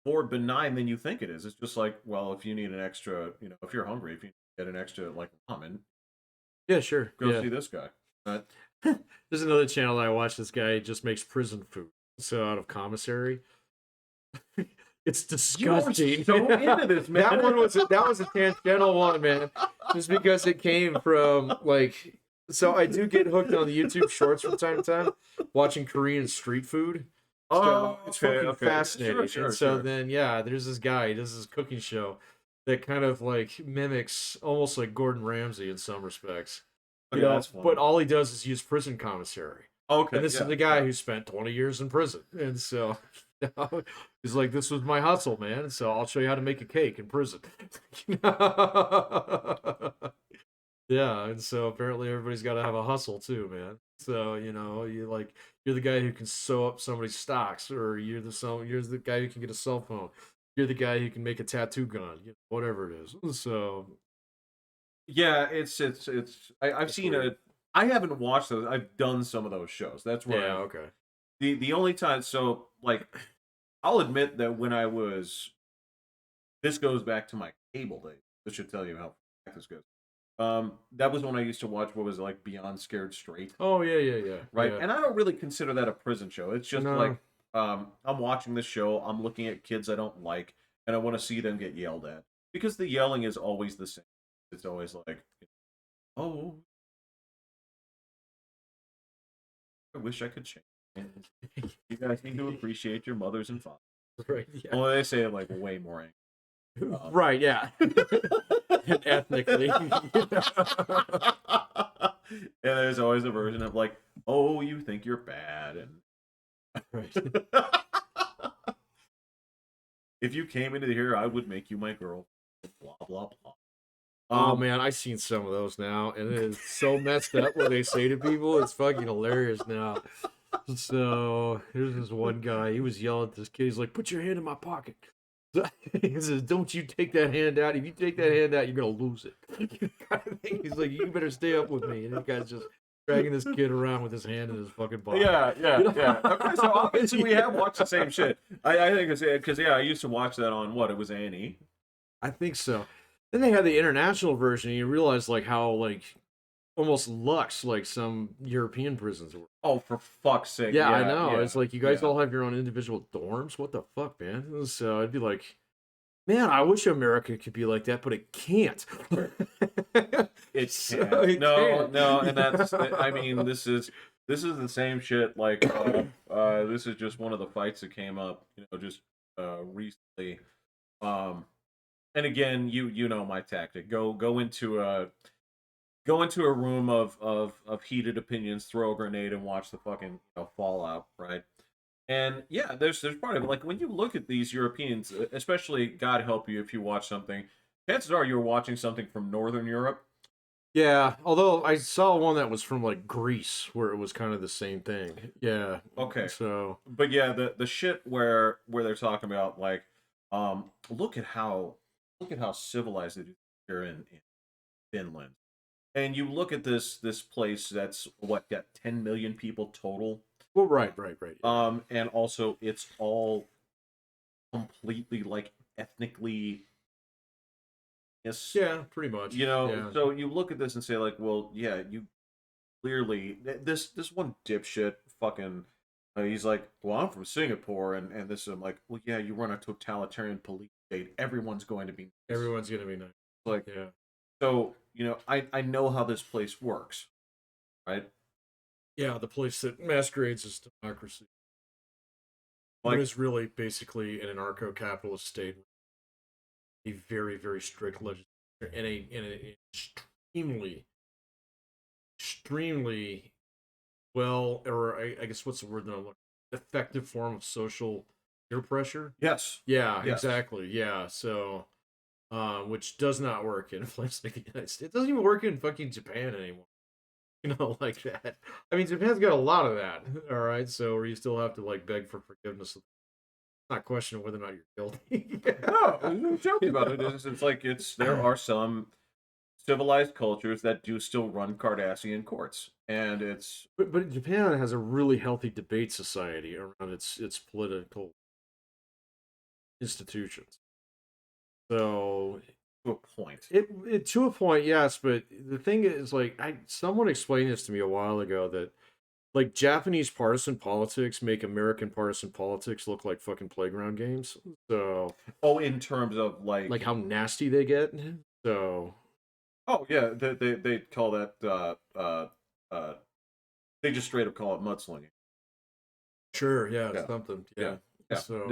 more benign than you think it is. It's just like, well, if you need an extra, if you're hungry, if you get an extra like ramen, Yeah, sure. go Yeah. see this guy. Right? There's another channel I watch. This guy just makes prison food. So out of commissary. It's disgusting. so into this, man. That was a tangential one, man. Just because it came from like, so I do get hooked on the YouTube shorts from time to time, watching Korean street food. So it's fucking fascinating. Sure, and so sure. then there's this guy, he does this cooking show that kind of like mimics almost like Gordon Ramsay in some respects. Okay, that's funny. But all he does is use prison commissary. Okay, And this is the guy who spent 20 years in prison. And so he's like, this was my hustle, man. So I'll show you how to make a cake in prison. Yeah, and so apparently everybody's got to have a hustle too, man. So you're the guy who can sew up somebody's stocks, or you're the guy who can get a cell phone. You're the guy who can make a tattoo gun, whatever it is. So Yeah, it's. I've it's seen weird. it. I haven't watched those. I've done some of those shows. That's where Yeah, I've okay. the only time. So like, I'll admit that when I was, this goes back to my cable days. This should tell you how back this goes. That was when I used to watch what was it, like Beyond Scared Straight, Oh yeah, yeah, yeah, right? yeah. And I don't really consider that a prison show. It's just No, like I'm watching this show, I'm looking at kids I don't like, and I want to see them get yelled at because the yelling is always the same. It's always like, "Oh, I wish I could change. You guys need to appreciate your mothers and fathers." right, yeah, Well, they say it like way more angry. right, yeah, and ethnically. And there's always a version of like, "Oh, you think you're bad," and Right. if you came into here, I would make you my girl. Blah blah blah. Oh man, I've seen some of those now, and it is so messed up what they say to people. It's fucking hilarious now. So here's this one guy. He was yelling at this kid. He's like, "Put your hand in my pocket." He says, "Don't you take that hand out. If you take that hand out, you're gonna lose it." Kind of thing. He's like, "You better stay up with me." And this guy's just dragging this kid around with his hand in his fucking pocket. Yeah. Okay, so obviously we have watched the same shit. I think it's because yeah, I used to watch that on what it was A&E. I think so. Then they had the international version, and you realize like how like almost luxe like some European prisons were. Oh, for fuck's sake! Yeah, I Yeah, know. yeah, It's like you guys yeah. all have your own individual dorms. What the fuck, man? So I'd be like, man, I wish America could be like that, but it can't. It So can't. it No, can't. no, and that's. I mean, this is the same shit. Like, this is just one of the fights that came up, just recently. Um, and again, you know my tactic. Go into a room of heated opinions, throw a grenade, and watch the fucking fallout, right? And yeah, there's part of it. Like when you look at these Europeans, especially God help you if you watch something, chances are you're watching something from Northern Europe. Yeah, although I saw one that was from like Greece where it was kind of the same thing. Yeah. Okay, So, but yeah, the shit where they're talking about like, look at how civilized it is here in Finland, and you look at this place that's what got 10 million people total, well, right. Yeah. and also it's all completely like ethnically yes, Yeah, pretty much. Yeah. so you look at this and say like, well, yeah, you clearly this one dipshit fucking he's like, well, I'm from Singapore, and this I'm like, well, yeah, you run a totalitarian police state, everyone's going to be nice. Everyone's gonna be nice. Like, Yeah. so I know how this place works, right? Yeah, the place that masquerades as democracy, but Like, is really basically an anarcho-capitalist state. A very, very strict legislature and an extremely, extremely well, or I guess what's the word that I'm looking for? Effective form of social peer pressure. yes, Yeah, yes. exactly. Yeah, so which does not work in a place like the United States. It doesn't even work in fucking Japan anymore. Like that. I mean, Japan's got a lot of that. All right, so where you still have to like beg for forgiveness. Not question whether or not you're guilty. No, no joke You about it. know? It's like there are some civilized cultures that do still run Cardassian courts, and it's But Japan has a really healthy debate society around its political institutions. So to a point. it to a point, yes, but the thing is, like, someone explained this to me a while ago that like Japanese partisan politics make American partisan politics look like fucking playground games. So Oh, in terms of like like, how nasty they get. So oh yeah, they call that uh they just straight up call it mudslinging. sure, yeah, Yeah, something, yeah, yeah. yeah. So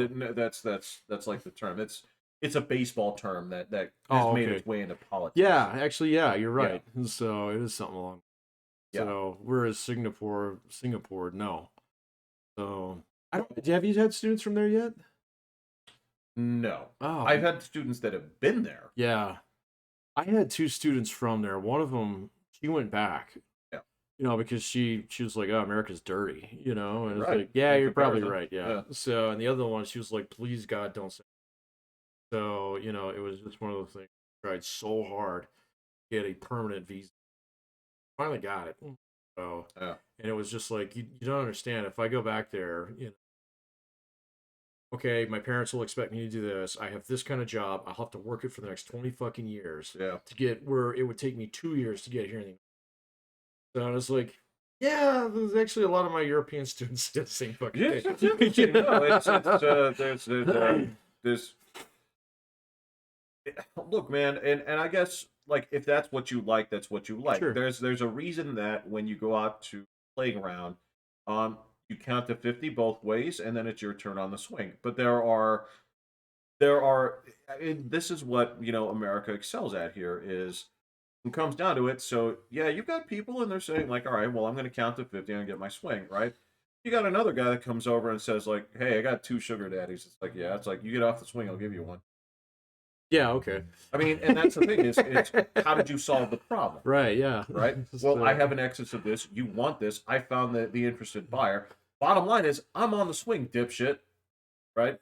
That's like the term. It's a baseball term that has oh, made okay, its way into politics. yeah, actually, yeah, you're Yeah, right. So it is something along. yeah. So whereas Singapore, no. So I don't. Have you had students from there yet? No, Oh, I've had students that have been there. yeah. I had two students from there. One of them, she went back, Yeah, because she was like, "Oh, America's dirty," and you're it's right. like, "Yeah, In you're probably comparison, right, yeah." yeah, So, and the other one, she was like, "Please, God, don't say." So, it was just one of those things. I tried so hard to get a permanent visa. Finally got it. So, yeah, and it was just like, you don't understand. If I go back there, okay, my parents will expect me to do this. I have this kind of job. I'll have to work it for the next 20 fucking years yeah. to get where it would take me 2 years to get here. So I was like, yeah, there's actually a lot of my European students do the same fucking Yes, it's interesting. thing. No, there's look, man, and I guess like if that's what you like, that's what you like. Sure. There's a reason that when you go out to playground, you count to 50 both ways, and then it's your turn on the swing. But there are and this is what America excels at here is it comes down to it. So yeah, you've got people and they're saying like, all right, well, I'm going to count to 50 and get my swing, right? You got another guy that comes over and says like, hey, I got two sugar daddies. It's like, yeah, it's like you get off the swing, I'll give you one. Yeah, okay. I mean, and that's the thing is, it's how did you solve the problem, Right, yeah. right? Well, I have an excess of this. You want this. I found the interested buyer. Bottom line is, I'm on the swing, dipshit. Right?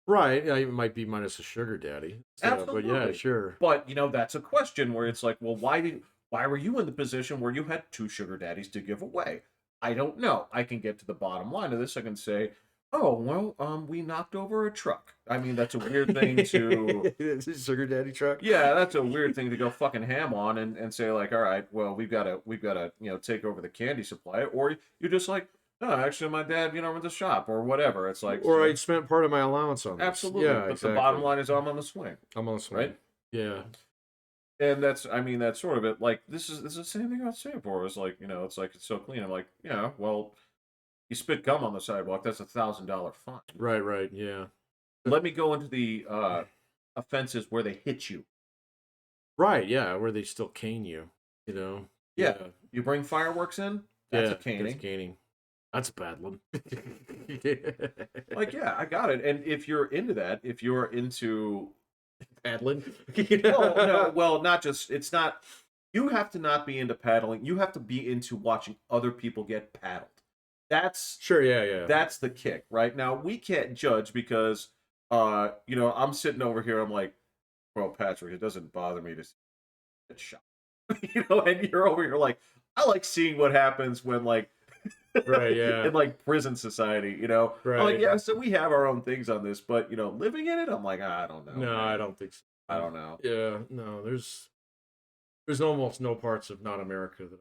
Right. Yeah, it might be minus a sugar daddy. So, but yeah, Absolutely. sure. But that's a question where it's like, well, why were you in the position where you had two sugar daddies to give away? I don't know. I can get to the bottom line of this. I can say, oh well, we knocked over a truck. I mean, that's a weird thing to It's a sugar daddy truck. yeah, that's a weird thing to go fucking ham on and say like, all right, well, we've got to take over the candy supply, or you're just like, no, actually, my dad, runs a shop or whatever. It's like, Or I spent part of my allowance on this. absolutely, Yeah, but the bottom exactly. line is I'm on the swing, I'm on the swing. right? Yeah. And I mean, that's sort of it. Like this is the same thing about Singapore. It's like it's so clean. I'm like, yeah, well, you spit gum on the sidewalk, that's $1,000 fine. Right, right. Yeah. Let me go into the offenses where they hit you. Right, yeah, where they still cane you, you know? Yeah, Yeah. you bring fireworks in, that's Yeah, a that's caning. caning. That's a bad one. Like, yeah, I got it. And if you're into that, if you're into Paddling? well, not just it's not you have to not be into paddling. You have to be into watching other people get paddled. That's Sure, yeah, yeah. that's the kick, right? Now we can't judge because I'm sitting over here, I'm like, well, Patrick, it doesn't bother me to get shot. And you're over here like, I like seeing what happens when like Right, yeah. in like prison society. I'm like, Right. yeah, so we have our own things on this, but living in it, I'm like, I don't know, No, I man. don't think so. I don't know. Yeah, no, there's almost no parts of not America that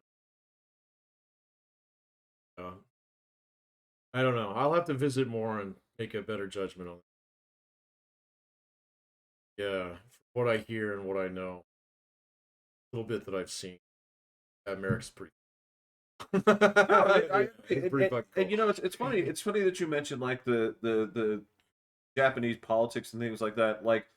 I don't know. I'll have to visit more and make a better judgment on it. Yeah, from what I hear and what I know, a little bit that I've seen, America's pretty. No, It's pretty fucking cool. it's funny. It's funny that you mentioned like the Japanese politics and things like that. Like,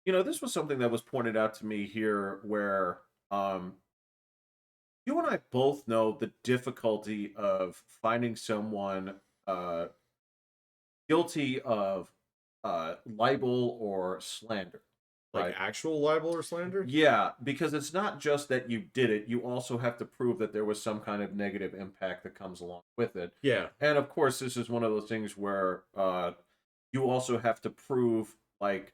this was something that was pointed out to me here, where you and I both know the difficulty of finding someone uh, guilty of libel or slander, Like right? actual libel or slander? Yeah, because it's not just that you did it, you also have to prove that there was some kind of negative impact that comes along with it. Yeah. And of course, this is one of those things where you also have to prove like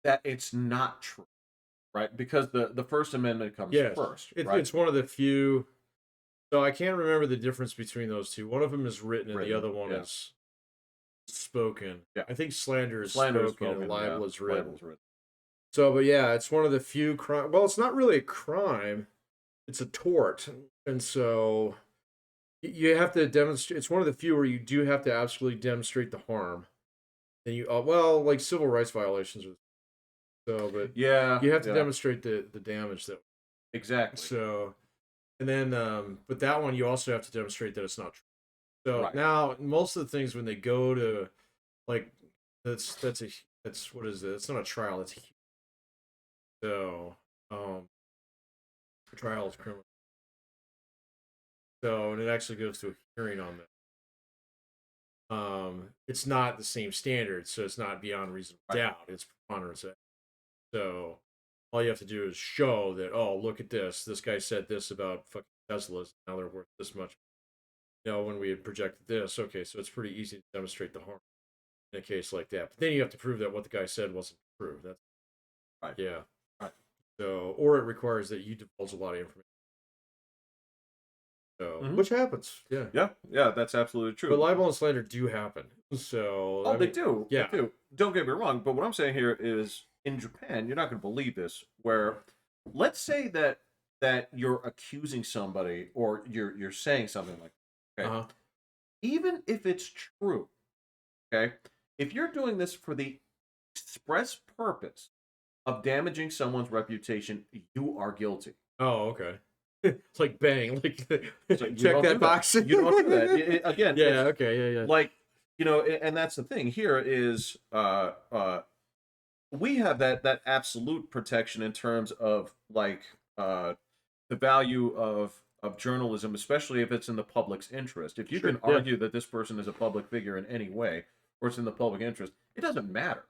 that it's not true, right? Because the First Amendment comes Yes. first, It, right? it's one of the few. So I can't remember the difference between those two. One of them is written and the Written, other one yeah. is spoken. Yeah. I think slander is Slander is spoken and spoken, libel yeah. is written. Libel's written. So, but yeah, it's one of the few crime. Well, it's not really a crime; it's a tort, and so you have to demonstrate. It's one of the few where you do have to absolutely demonstrate the harm. And well, like civil rights violations, but Yeah, you have to yeah, demonstrate the damage that. exactly. So, and then, but that one you also have to demonstrate that it's not true. So Right. now most of the things when they go to, like, that's what is it? It's not a trial. It's so trial is criminal. So and it actually goes to a hearing on that. It's not the same standard, so it's not beyond reasonable Right. doubt. It's preponderance. So all you have to do is show that, oh, look at this. This guy said this about fucking Teslas. Now they're worth this much. When we had projected this, okay, so it's pretty easy to demonstrate the harm in a case like that. But then you have to prove that what the guy said wasn't true. That's Right. yeah. Right. So, or it requires that you divulge a lot of information. So, Mhm. which happens, yeah. Yeah, that's absolutely true. But libel and slander do happen. So, Oh, I they mean, do. yeah. They do. Don't get me wrong, but what I'm saying here is in Japan, you're not going to believe this, where let's say that you're accusing somebody or you're saying something like, okay, Uh-huh. even if it's true, okay, if you're doing this for the express purpose of damaging someone's reputation, you are guilty. Oh, okay. It's like bang, like So you check don't do that box. You don't do that. Again, Yeah, okay, yeah. like and that's the thing here is we have that absolute protection in terms of like the value of journalism, especially if it's in the public's interest. If you Sure, can yeah. argue that this person is a public figure in any way or it's in the public interest, it doesn't matter.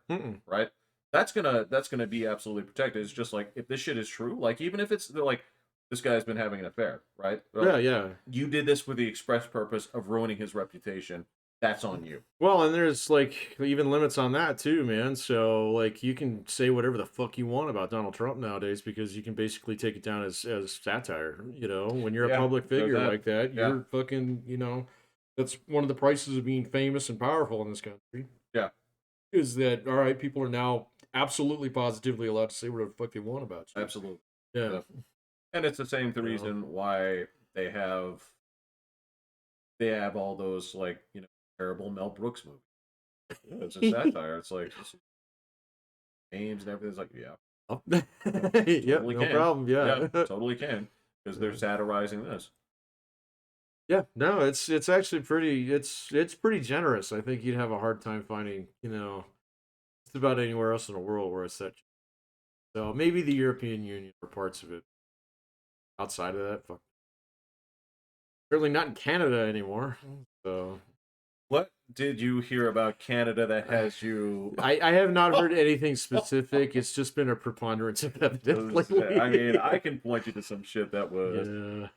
Right? That's gonna be absolutely protected. It's just like if this shit is true, like even if it's like this guy's been having an affair, right? Well, Yeah. you did this for the express purpose of ruining his reputation. That's on you. Well, and there's like even limits on that too, man. So like you can say whatever the fuck you want about Donald Trump nowadays because you can basically take it down as satire. When you're a Yeah, public there's figure that. like that, Yeah. you're fucking, that's one of the prices of being famous and powerful in this country. Yeah. Is that all right? People are now absolutely positively allowed to say whatever the fuck they want about you. Absolutely. Yeah. And it's the same reason why they have all those like, terrible Mel Brooks movies. It's a satire. It's like names and everything's like, yeah. Yep, Totally no can. problem. Yeah. Totally can. Because they're satirizing this. Yeah, no, it's actually it's pretty generous. I think you'd have a hard time finding, just about anywhere else in the world where it's that. So maybe the European Union or parts of it. Outside of that, fuck. Certainly not in Canada anymore. So What did you hear about Canada that has you? I have not heard anything specific. It's just been a preponderance of evidence lately. I mean, I can point you to some shit that was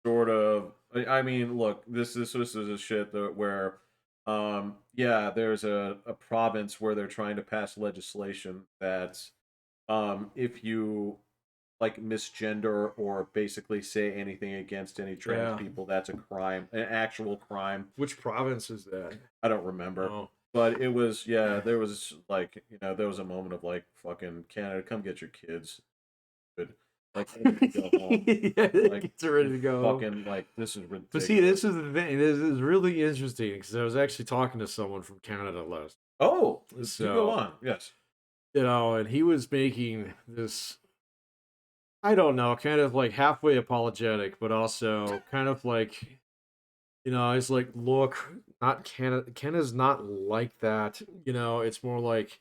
sort of. I mean, look, this is a shit that where, there's a province where they're trying to pass legislation that, if you like misgender or basically say anything against any trans people, that's a crime, an actual crime. Which province is that? I don't remember. Oh. But it was, there was like, there was a moment of like, fucking Canada, come get your kids. Good. Like, go home. Like, kids are ready to go. Fucking, like, this is ridiculous. But see, this is the thing. This is really interesting because I was actually talking to someone from Canada last. Oh, so you go on. Yes. And he was making this, I don't know, kind of like halfway apologetic, but also kind of like, he's like, look, not Canada. Canada's not like that. It's more like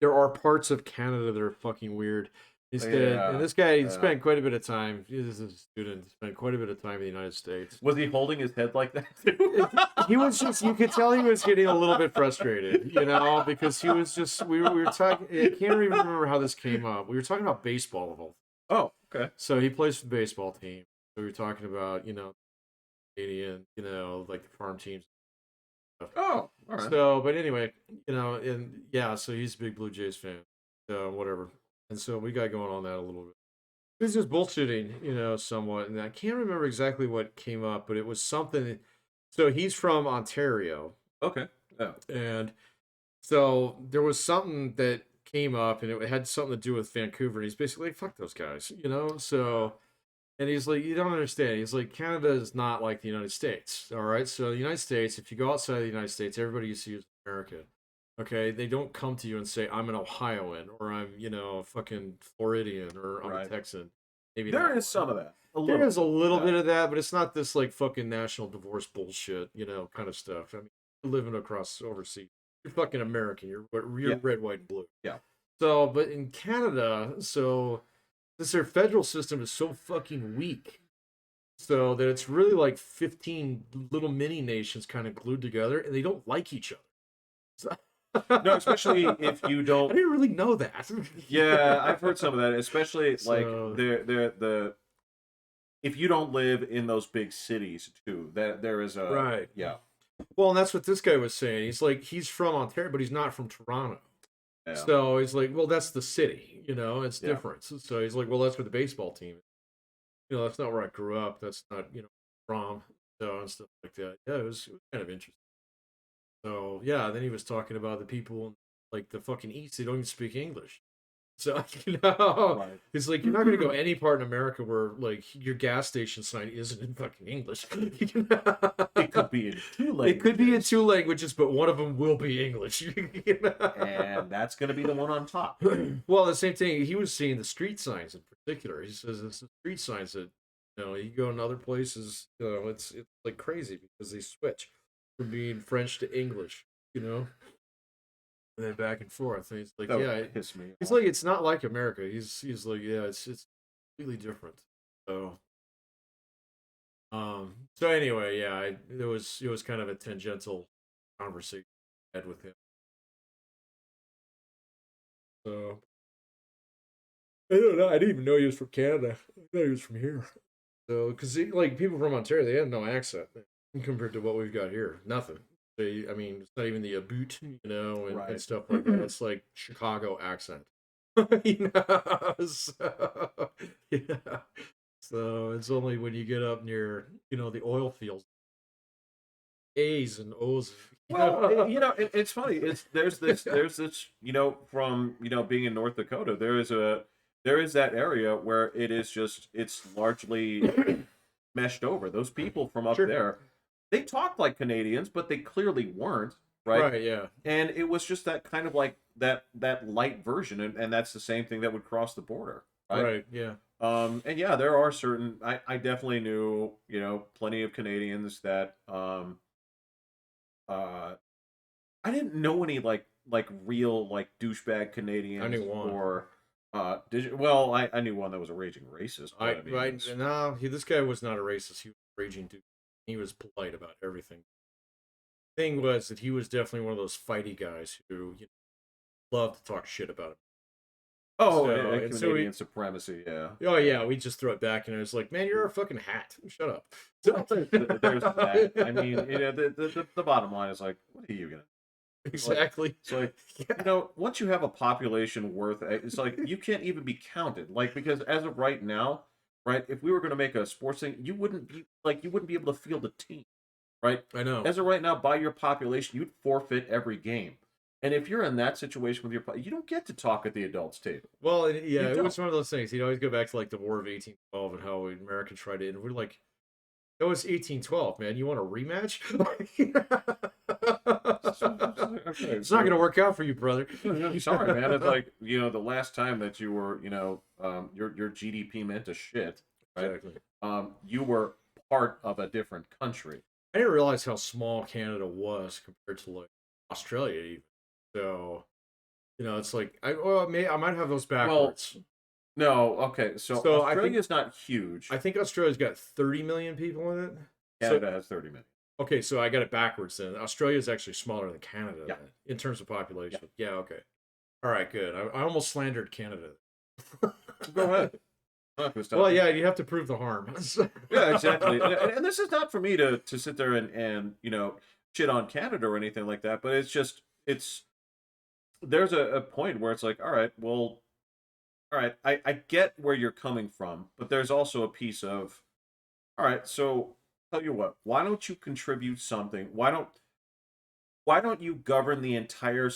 there are parts of Canada that are fucking weird. Instead, and this guy spent quite a bit of time. This is a student. Spent quite a bit of time in the United States. Was he holding his head like that too? He was just. You could tell he was getting a little bit frustrated, because he was just. We were talking. I can't even remember how this came up. We were talking about baseball of all. Oh, okay. So he plays for the baseball team. So we were talking about Canadian, like the farm teams. Oh, all right. So, but anyway, and yeah, so he's a big Blue Jays fan. So whatever. And so we got going on that a little bit. It was just bullshitting, somewhat. And I can't remember exactly what came up, but it was something. So he's from Ontario. Okay. Yeah. And so there was something that came up, and it had something to do with Vancouver. And he's basically like, fuck those guys, So, and he's like, you don't understand. He's like, Canada is not like the United States. All right. So the United States, if you go outside of the United States, everybody you see is America. Okay, they don't come to you and say, I'm an Ohioan, or I'm, a fucking Floridian, or I'm a Texan. Maybe there is some of that. There is a little bit of that, but it's not this, like, fucking national divorce bullshit, kind of stuff. I mean, you're living across overseas. You're fucking American. You're red, white, and blue. Yeah. So, but in Canada, since their federal system is so fucking weak, so that it's really like 15 little mini nations kind of glued together, and they don't like each other. So, No, especially if you I don't. didn't really know that. Yeah, I've heard some of that. Especially like So the if you don't live in those big cities too. That there is a right. yeah Well, and that's what this guy was saying. He's like, he's from Ontario, but he's not from Toronto. yeah So he's like, well, that's the city, it's yeah. different. So he's like, well, that's where the baseball team is. That's not where I grew up. That's not, from. So and stuff like that. Yeah, it was kind of interesting. So yeah, then he was talking about the people in, like the fucking East, they don't even speak English. So Right. it's like you're not gonna go any part in America where like your gas station sign isn't in fucking English. It could be in two It could be in languages, 2 languages, but one of them will be English. and that's going to be the one on top. Well, the same thing. He was seeing the street signs in particular. He says it's the street signs that you go in other places. It's like crazy because they switch from being French to English. And then back and forth. And he's like, That yeah, would piss me he's off. like, it's not like America. He's like, yeah, it's completely different. So anyway, yeah, it was kind of a tangential conversation I had with him. So I don't know. I didn't even know he was from Canada. I thought he was from here. So because like people from Ontario, they had no accent compared to what we've got here. Nothing. I mean, it's not even the aboot, and Right. stuff like that. It's like Chicago accent. So, yeah. So it's only when you get up near, the oil fields, A's and O's. Well, it's funny. It's there's this from being in North Dakota. There is that area where it's largely meshed over. Those people from up Sure. there, they talked like Canadians, but they clearly weren't, right? Right. Yeah. And it was just that kind of like that light version, and that's the same thing that would cross the border, right? Right. Yeah. And yeah, there are certain. I definitely knew plenty of Canadians that uh I didn't know any like real like douchebag I Canadians knew one. or well I knew one that was a raging racist, but I mean Right. No, this guy was not a racist. He was a raging dude. He was polite about everything. Thing was that he was definitely one of those fighty guys who loved to talk shit about him. oh So Canadian supremacy, yeah. oh yeah, we just throw it back, and it's like, man, you're a fucking hat. Shut up. There's that. I mean, the bottom line is like, what are you gonna? Exactly. It's like Yeah. once you have a population worth, it's like you can't even be counted. Like because as of right now, right, if we were going to make a sports thing, you wouldn't be able to field a team, right? I know. As of right now, by your population, you'd forfeit every game. And if you're in that situation with you don't get to talk at the adults table. Well, You yeah, it don't. was one of those things. He'd always go back to like the War of 1812 and how America tried it, and we're like, that was 1812, man. You want a rematch? Okay, It's not going to work out for you, brother. sorry, man. It's like the last time that you were your GDP meant to shit, right? Exactly. You were part of a different country. I didn't realize how small Canada was compared to like Australia, even. So, it's like I might have those backwards. No, okay. So So Australia's not huge. I think Australia's got 30 million people in it. Canada has 30 million. Okay, so I got it backwards then. Australia is actually smaller than Canada Yeah. then, in terms of population. Yeah, okay. All right, good. I almost slandered Canada. Go ahead. Well, yeah, you have to prove the harm. Yeah, exactly. And this is not for me to sit there and shit on Canada or anything like that, but it's there's a point where it's like, all right, well, all right, I get where you're coming from, but there's also a piece of, all right, so tell you what, why don't you contribute something? Why don't you govern the entire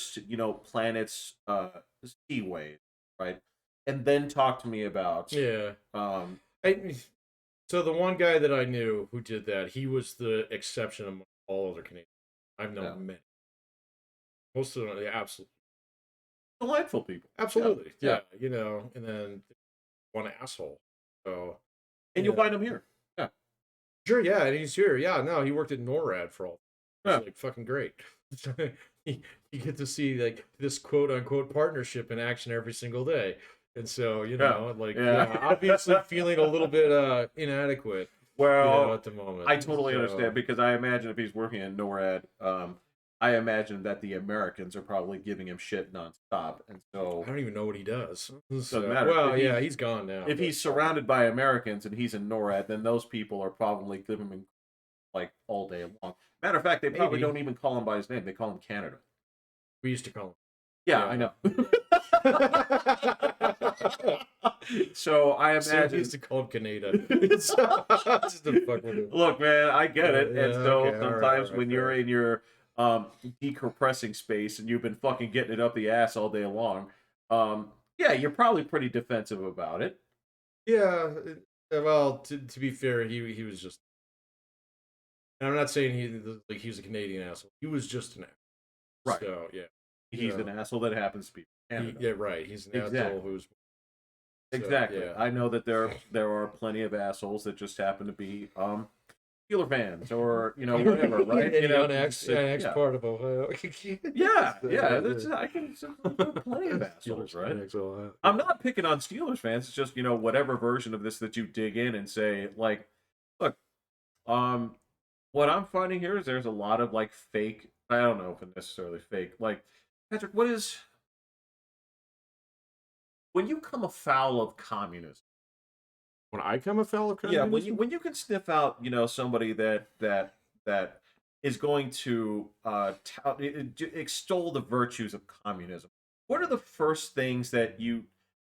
planet's seaway, right? And then talk to me about Yeah. um I, so the one guy that I knew who did that, he was the exception among all other Canadians. I've known yeah, many. Most of them, yeah, absolutely. delightful people. Absolutely. Yeah. Yeah. And then one asshole. So, And you'll find them here. Yeah. sure, yeah, and he's here. Yeah, no, he worked at NORAD for all. It's Yeah. like fucking great. You get to see like this quote unquote partnership in action every single day. And so, obviously feeling a little bit inadequate, Well, at the moment. I totally So, understand because I imagine if he's working at NORAD, I imagine that the Americans are probably giving him shit nonstop, and I so don't even know what he does. doesn't So, matter well, yeah, he's gone now. if he's surrounded by Americans and he's in NORAD, then those people are probably giving him like all day long. Matter of fact, they probably Maybe. don't even call him by his name; they call him Canada. We used to call him. Yeah, I know. So I So we imagine. used to call him Canada. Just to fuck with him. Look, man, I get it. Yeah, And so okay, all right, sometimes all right, when you're fair. in your decompressing space and you've been fucking getting it up the ass all day long, yeah, you're probably pretty defensive about it. Yeah, well, to be fair, he was just. And I'm not saying he was a Canadian asshole. He was just an asshole. Right. So yeah, He's an asshole that happens to be from Canada. yeah, right. He's an asshole Exactly. who's. Exactly. Yeah. I know that there are plenty of assholes that just happen to be Steeler fans or whatever, right? An ex yeah. part of Ohio. Yeah. I can plenty of assholes, right? I'm not picking on Steelers fans. It's just whatever version of this that you dig in and say like, look, what I'm finding here is there's a lot of like fake. I don't know if it's necessarily fake. Like, Patrick, what is when you come afoul of communism? When I come afoul of Yeah, communism? when you can sniff out, somebody that is going to extol the virtues of communism. What are the first things that you,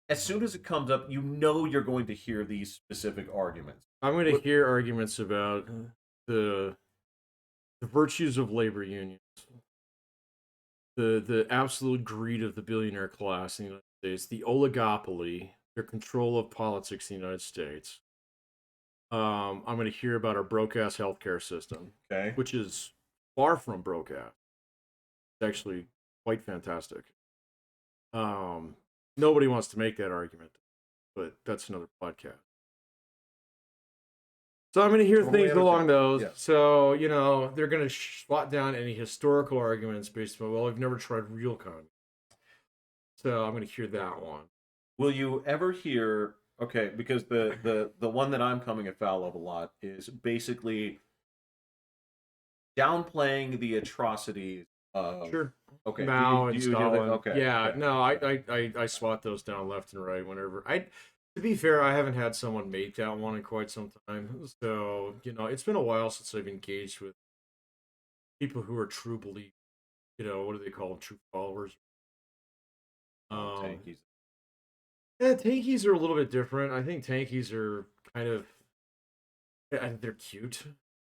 as soon as it comes up, you're going to hear these specific arguments? I'm going to hear arguments about the virtues of labor unions, the absolute greed of the billionaire class in the United States, the oligopoly, their control of politics in the United States. I'm going to hear about our broke ass healthcare system, Okay. which is far from broke ass. It's actually quite fantastic. Nobody wants to make that argument, but that's another podcast. So I'm going to hear things along those. Yeah. So, they're going to swat down any historical arguments based on, well, I've never tried real communism. So I'm going to hear that one. Will you ever hear, okay, because the one that I'm coming afoul of a lot is basically downplaying the atrocities of... Sure. Okay. Mao and Stalin. Okay. Yeah, okay. No, I swat those down left and right whenever. To be fair, I haven't had someone make that one in quite some time. So, it's been a while since I've engaged with people who are true believers. What do they call them? True followers. Tankies. Yeah, tankies are a little bit different. I think tankies are kind of, I think they're cute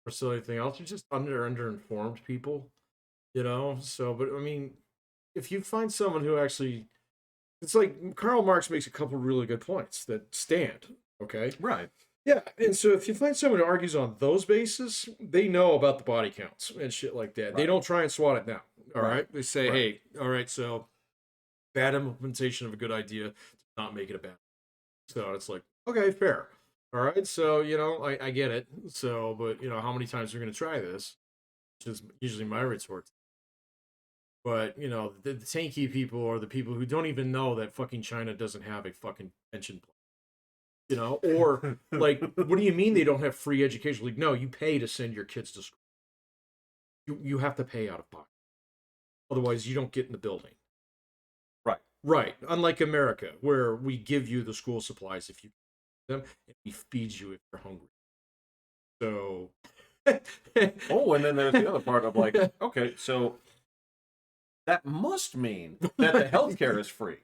or so anything else. They're just underinformed people, So, but I mean, if you find someone who actually, it's like Karl Marx makes a couple really good points that stand. Okay. Right. Yeah, and so if you find someone who argues on those bases, they know about the body counts and shit like that. Right. They don't try and swat it down. All right. They say, hey, all right, so bad implementation of a good idea does not make it a bad. So it's like, okay, fair. All right, so I get it. So, but how many times are we going to try this? Which is usually my retort. But the tanky people are the people who don't even know that fucking China doesn't have a fucking pension plan. Or like, what do you mean they don't have free education? Like, no, you pay to send your kids to school. You have to pay out of pocket. Otherwise, you don't get in the building. Right. Unlike America, where we give you the school supplies if you them, and we feed you if you're hungry. So. And then there's the other part of like, okay, so that must mean that the healthcare is free.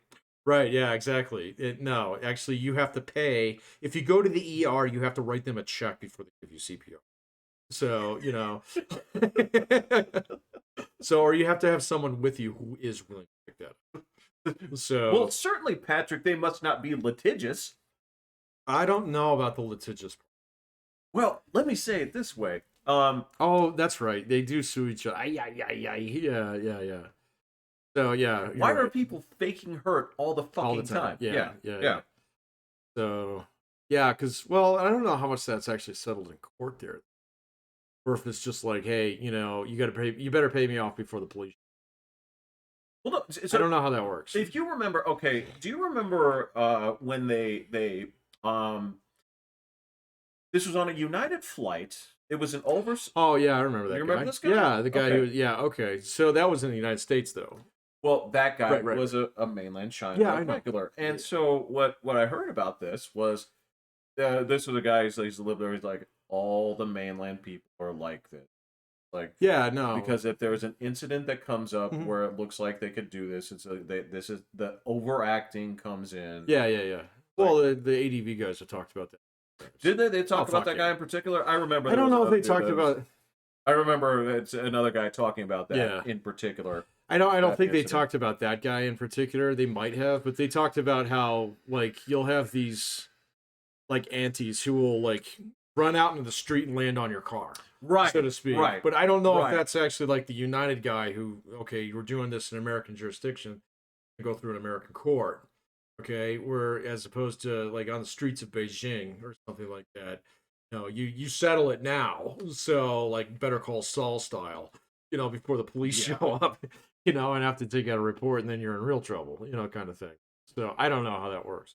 Right, yeah, exactly. No, actually, you have to pay. If you go to the ER, you have to write them a check before they give you CPR. So, so, or you have to have someone with you who is willing to pick that up. So, well, certainly, Patrick, they must not be litigious. I don't know about the litigious part. Well, let me say it this way. Oh, that's right. They do sue each other. Yeah. So yeah, why are people faking hurt all the fucking time? Yeah. So yeah, because I don't know how much that's actually settled in court there, or if it's just like, hey, you better pay me off before the police. Well, no, so I don't know how that works. If you remember, okay, do you remember when they this was on a United flight? It was an over. Oh yeah, I remember that You guy. remember this guy? Yeah, the guy Okay. who. Yeah, okay. So that was in the United States, though. Well, that guy Right. was a mainland China Yeah, I know. regular, Yeah. and so what I heard about this was this was a guy who used to live there. He's like, all the mainland people are like this, like Yeah, no. because if there's an incident that comes up Mhm. where it looks like they could do this, and so this is the overacting comes in. Yeah. Like, Well, the ADV guys have talked about that. did they Oh, talk about fuck that yeah. guy in particular? I remember I there don't was know if a they few of talked those. about. I remember it's another guy talking about that Yeah. in particular. I don't That think they incident. talked about that guy in particular. They might have, but they talked about how like you'll have these like antis who will like run out into the street and land on your car, Right, so to speak. right, But I don't know if right. that's actually like the United guy who, okay, you're doing this in American jurisdiction and go through an American court, okay, where as opposed to like on the streets of Beijing or something like that. No, you settle it now. So like Better Call Saul style, before the police Yeah. show up, and have to take out a report, and then you're in real trouble, kind of thing. So I don't know how that works.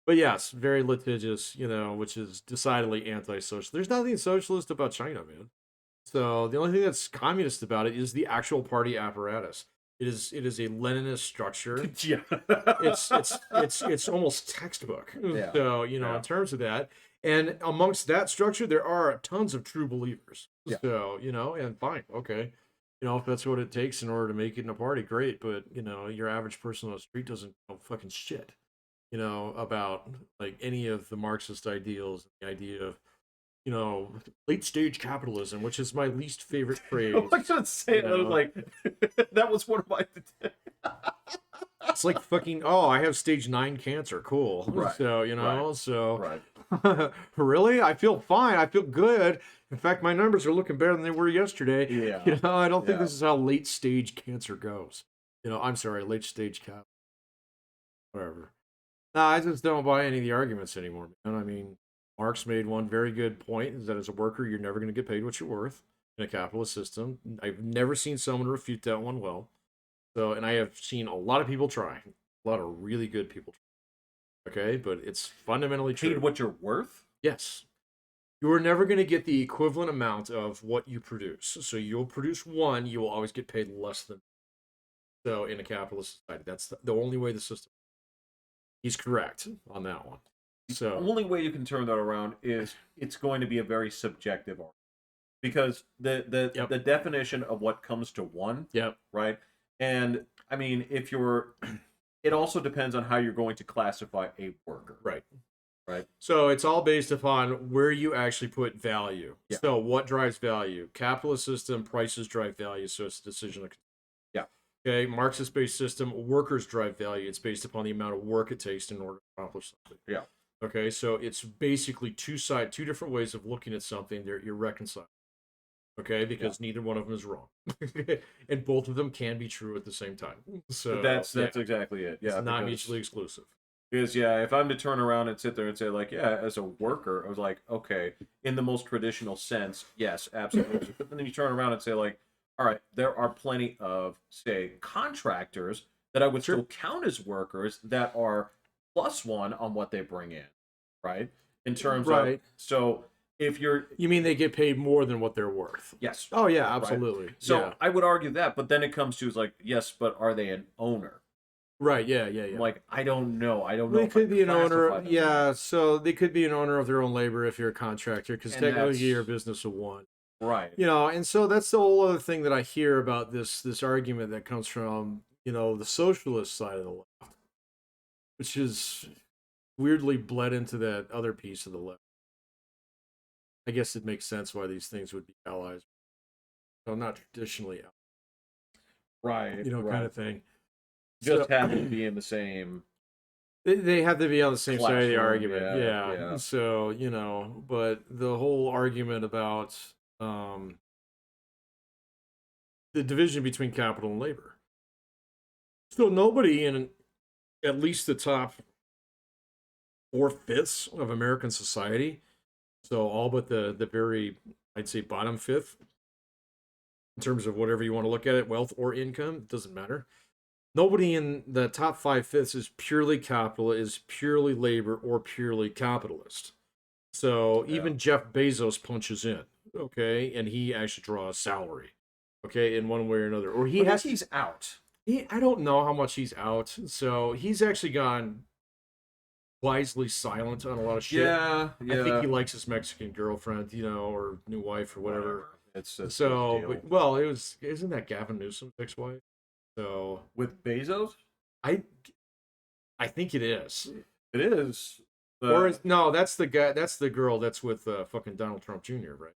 But yes, very litigious, which is decidedly anti-social. There's nothing socialist about China, man. So the only thing that's communist about it is the actual party apparatus. It is a Leninist structure. Yeah. It's almost textbook. Yeah. So, Yeah. in terms of that. And amongst that structure, there are tons of true believers. Yeah. So, and fine, okay. If that's what it takes in order to make it in a party, great. But, your average person on the street doesn't know fucking shit, about like any of the Marxist ideals, the idea of, late stage capitalism, which is my least favorite phrase. I was gonna say, I was like, that was one of my. It's like fucking, oh, I have stage 9 cancer. Cool. Right. So, Right. so Right. really? I feel fine. I feel good. In fact, my numbers are looking better than they were yesterday. Yeah. I don't think Yeah. this is how late stage cancer goes. I'm sorry, late stage cap. Whatever. Nah, I just don't buy any of the arguments anymore, man. I mean, Marx made one very good point, is that as a worker, you're never going to get paid what you're worth in a capitalist system. I've never seen someone refute that one well. So, and I have seen a lot of people try, a lot of really good people try. Okay, but it's fundamentally true. Paid what you're worth? Yes. You are never going to get the equivalent amount of what you produce. So you'll produce one, you will always get paid less than. So in a capitalist society, that's the only way the system. He's correct on that one. So the only way you can turn that around is it's going to be a very subjective argument, because the definition of what comes to one, right? And I mean, if you're, it also depends on how you're going to classify a worker, right. So it's all based upon where you actually put value. Yeah. So what drives value? Capitalist system, prices drive value, so it's a decision of. Yeah. Okay, Marxist-based system, workers drive value. It's based upon the amount of work it takes in order to accomplish something. Yeah. Okay, so it's basically two different ways of looking at something. You're reconciling. Okay, because neither one of them is wrong, and both of them can be true at the same time. So that's exactly it. Yeah, it's not mutually exclusive. Because if I'm to turn around and sit there and say like, yeah, as a worker, I was like, okay, in the most traditional sense, yes, absolutely. But then you turn around and say like, all right, there are plenty of, say, contractors that I would still count as workers that are +1 on what they bring in, right? In terms of, so if you mean they get paid more than what they're worth? Yes. Oh yeah, absolutely. Right? So I would argue that, but then it comes to is like, yes, but are they an owner? Right. Yeah. Like, I don't know. They could be an owner. Yeah. So they could be an owner of their own labor if you're a contractor, because technically you're a business of one. Right. And so that's the whole other thing that I hear about this argument that comes from, the socialist side of the left, which is weirdly bled into that other piece of the left. I guess it makes sense why these things would be allies. So not traditionally allies. Right. Kind of thing. Just happen to be in the same. They have to be on the same side of the argument. Yeah. So, but the whole argument about the division between capital and labor. So nobody in at least the top 4/5 of American society, so all but the very, I'd say, bottom fifth, in terms of whatever you want to look at it, wealth or income, it doesn't matter. Nobody in the top 5/5 is purely capital, is purely labor, or purely capitalist. So even Jeff Bezos punches in. okay, and he actually draws salary, okay, in one way or another, or he But has. he's out. I don't know how much he's out, so he's actually gone wisely silent on a lot of shit. Yeah, I think yeah. he likes his Mexican girlfriend, or new wife or whatever. It's his So, deal. well, isn't that Gavin Newsom's ex-wife? So With Bezos, I I think it is. it is. Or no, that's the guy. That's the girl that's with fucking Donald Trump Jr. Right?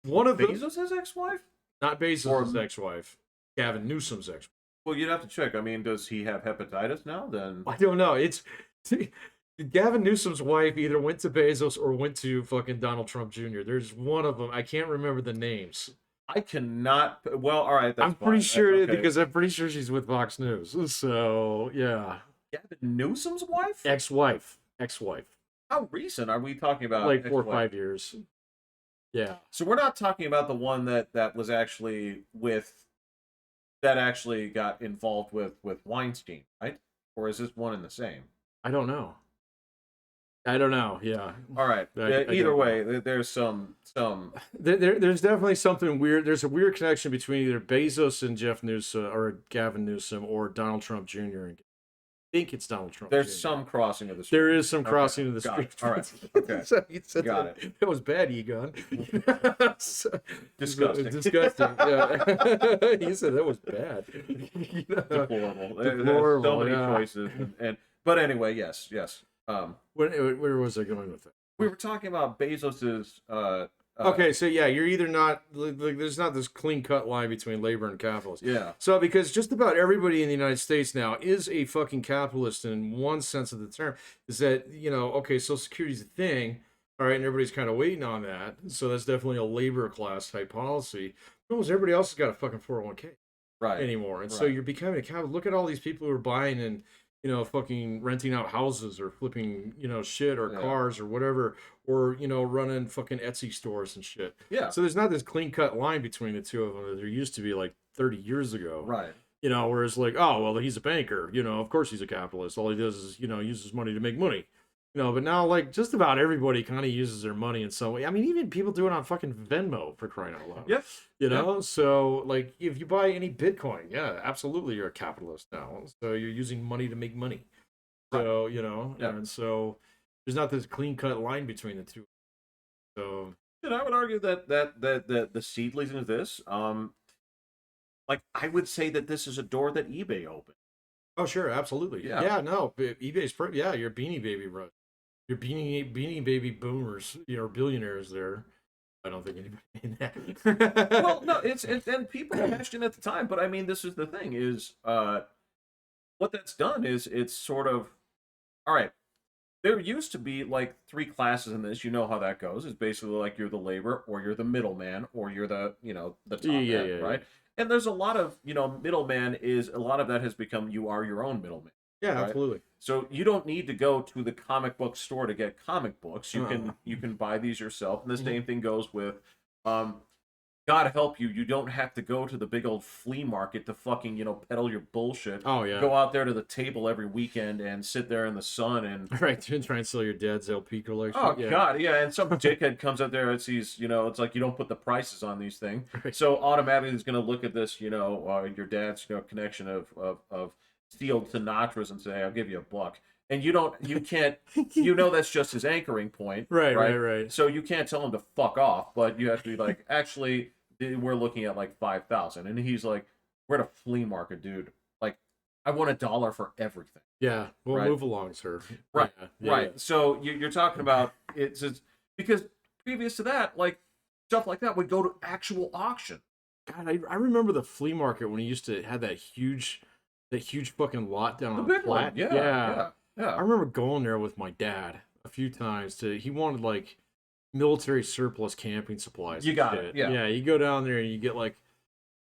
One of the Bezos' ex-wife? not Bezos' Or ex-wife, Gavin Newsom's ex. well, you'd have to check. I mean, does he have hepatitis now? Then I don't know. It's Gavin Newsom's wife either went to Bezos or went to fucking Donald Trump Jr. There's one of them. I can't remember the names. I cannot. Well, all right. That's I'm pretty fine. sure Okay. because I'm pretty sure she's with Fox News. So yeah, Gavin Newsom's wife? ex-wife. How recent are we talking about? Like 4 or ex-wife? 5 years. Yeah. So we're not talking about the one that was actually that actually got involved with Weinstein, right? Or is this one and the same? I don't know. Yeah. All right. I Either don't way, there's some. There's definitely something weird. There's a weird connection between either Bezos and Jeff Newsom or Gavin Newsom or Donald Trump Jr. I think it's Donald Trump. There's Jr. some crossing of the street. There is some crossing of the Got it. street. All right. Okay. So he said Got that was bad, Egon. Disgusting. Disgusting. Yeah. He said that was bad. Deplorable. Deplorable, There's so many yeah. choices, but anyway, yes. Where was I going with that? We were talking about Bezos's. Okay, so yeah, you're either not like there's not this clean cut line between labor and capitalist. Yeah. So because just about everybody in the United States now is a fucking capitalist in one sense of the term, is that okay, Social Security's a thing, all right, and everybody's kind of waiting on that. So that's definitely a labor class type policy. Almost everybody else has got a fucking 401k Right. anymore, and so Right. you're becoming a capitalist. Look at all these people who are buying and fucking renting out houses or flipping, shit or Yeah. cars or whatever, or, running fucking Etsy stores and shit. Yeah. So there's not this clean cut line between the two of them that there used to be like 30 years ago. Right. Whereas like, oh, well, he's a banker, of course he's a capitalist. All he does is, uses money to make money. But now like just about everybody kind of uses their money in some way. I mean, even people do it on fucking Venmo for crying out loud. Yeah. So like if you buy any Bitcoin, yeah, absolutely you're a capitalist now. So you're using money to make money. So, Yeah. and so there's not this clean cut line between the two. So And I would argue that the seedlings of this, like I would say that this is a door that eBay opened. oh sure, absolutely. Yeah. Yeah, no, eBay's yeah, your Beanie Baby rush. Your Beanie Baby boomers, billionaires there. I don't think anybody in that. Well, no, it's and people cashed in at the time, but I mean, this is the thing: is what that's done is it's sort of all right. There used to be like 3 classes in this. You know how that goes. It's basically like you're the labor, or you're the middleman, or you're the the top end, right? And there's a lot of middleman is a lot of that has become you are your own middleman. Yeah, Right. absolutely. So you don't need to go to the comic book store to get comic books. You can buy these yourself. And the same thing goes with God help you, you don't have to go to the big old flea market to fucking, peddle your bullshit. Oh yeah. Go out there to the table every weekend and sit there in the sun and Right, try and sell your dad's LP collection. oh yeah. God, yeah, and some dickhead comes out there and sees, it's like you don't put the prices on these things, Right. so automatically he's gonna look at this, your dad's connection of steel Sinatras and say, I'll give you $1. And you can't, that's just his anchoring point. Right. So you can't tell him to fuck off, but you have to be like, actually, we're looking at like 5,000, and he's like, we're at a flea market, dude. Like, I want $1 for everything. Yeah, we'll Right. move along, sir. Right, Yeah. right. So you're talking about it's because previous to that, like stuff like that would go to actual auction. God, I remember the flea market when he used to have that huge fucking lot down The on big Platte. one, yeah. I remember going there with my dad a few times he wanted like military surplus camping supplies. You and got shit. it, yeah. Yeah, you go down there and you get like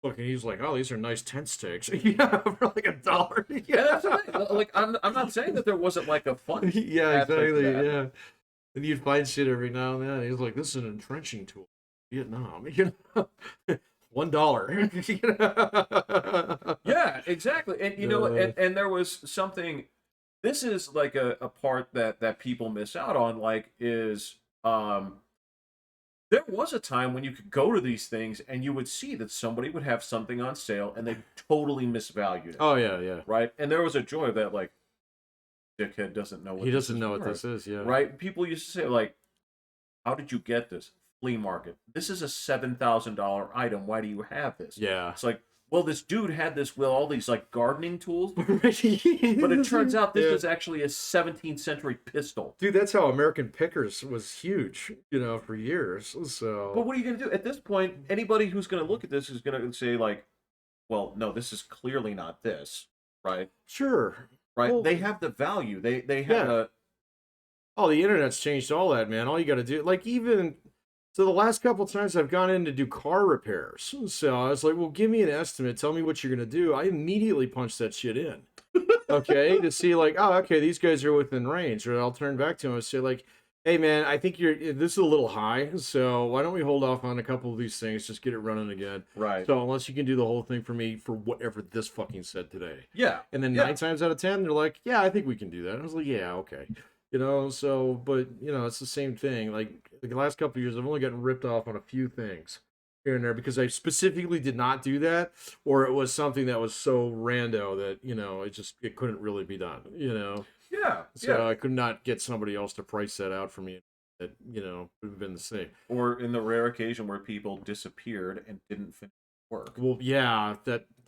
fucking. He's like, oh, these are nice tent stakes. Yeah, for like $1. Yeah, that's the thing. Like I'm not saying that there wasn't like a fun. Yeah, aspect to exactly. that. Yeah, and you'd find shit every now and then. He's like, this is an entrenching tool, Vietnam. $1. Yeah, exactly. And and there was something. This is like a part that people miss out on. Like is There was a time when you could go to these things and you would see that somebody would have something on sale and they totally misvalued it, Oh yeah, yeah. right? And there was a joy of that, like, dickhead doesn't know He what this doesn't is know what worth, this is. Yeah. right? People used to say, like, how did you get this? Flea market. This is a $7,000 item. Why do you have this? Yeah. It's like, well, this dude had this with all these like gardening tools, but But it turns out this was actually a 17th century pistol. Dude, that's how American Pickers was huge, for years. So, But what are you going to do at this point? Anybody who's going to look at this is going to say like, well, no, this is clearly not this, right? sure. Right? Well, They have the value. They have yeah. Oh, the internet's changed all that, man. All you got to do, like, even so, the last couple times I've gone in to do car repairs, so I was like, well, give me an estimate. Tell me what you're gonna do. I immediately punch that shit in, okay, to see like, oh, okay, these guys are within range. Or I'll turn back to him and say like, hey, man, I think this is a little high. So why don't we hold off on a couple of these things, just get it running again. right. So unless you can do the whole thing for me for whatever this fucking said today. Yeah. And then Yeah. 9 times out of 10, they're like, yeah, I think we can do that. And I was like, yeah, okay. So, but, it's the same thing. Like, the last couple of years, I've only gotten ripped off on a few things here and there because I specifically did not do that, or it was something that was so rando that, it couldn't really be done. Yeah. So Yeah. I could not get somebody else to price that out for me that, would have been the same. Or in the rare occasion where people disappeared and didn't finish work. Well,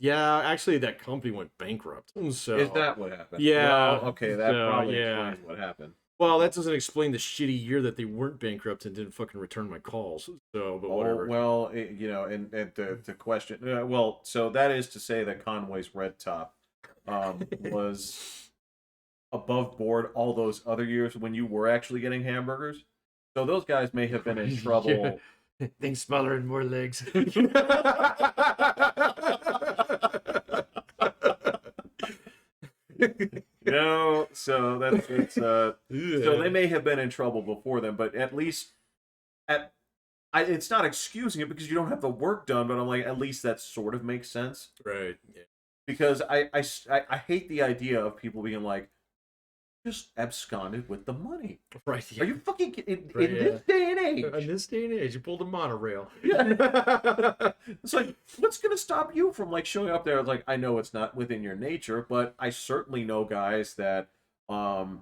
actually that company went bankrupt. So Is that what happened? Yeah. Well, okay, that So, probably yeah. explains what happened. Well, that doesn't explain the shitty year that they weren't bankrupt and didn't fucking return my calls. So, but whatever. Well, and the question, well, so that is to say that Conway's Red Top was above board all those other years when you were actually getting hamburgers. So those guys may have been in trouble. Yeah. Things smaller and more legs. So so they may have been in trouble before then, but at least it's not excusing it because you don't have the work done, but I'm like, at least that sort of makes sense. Right. Yeah. Because I hate the idea of people being like, just absconded with the money. Right. Are you fucking in Right, this day and age? In this day and age, you pulled a monorail. Yeah. It's like, what's gonna stop you from like showing up there? It's like, I know it's not within your nature, but I certainly know guys that on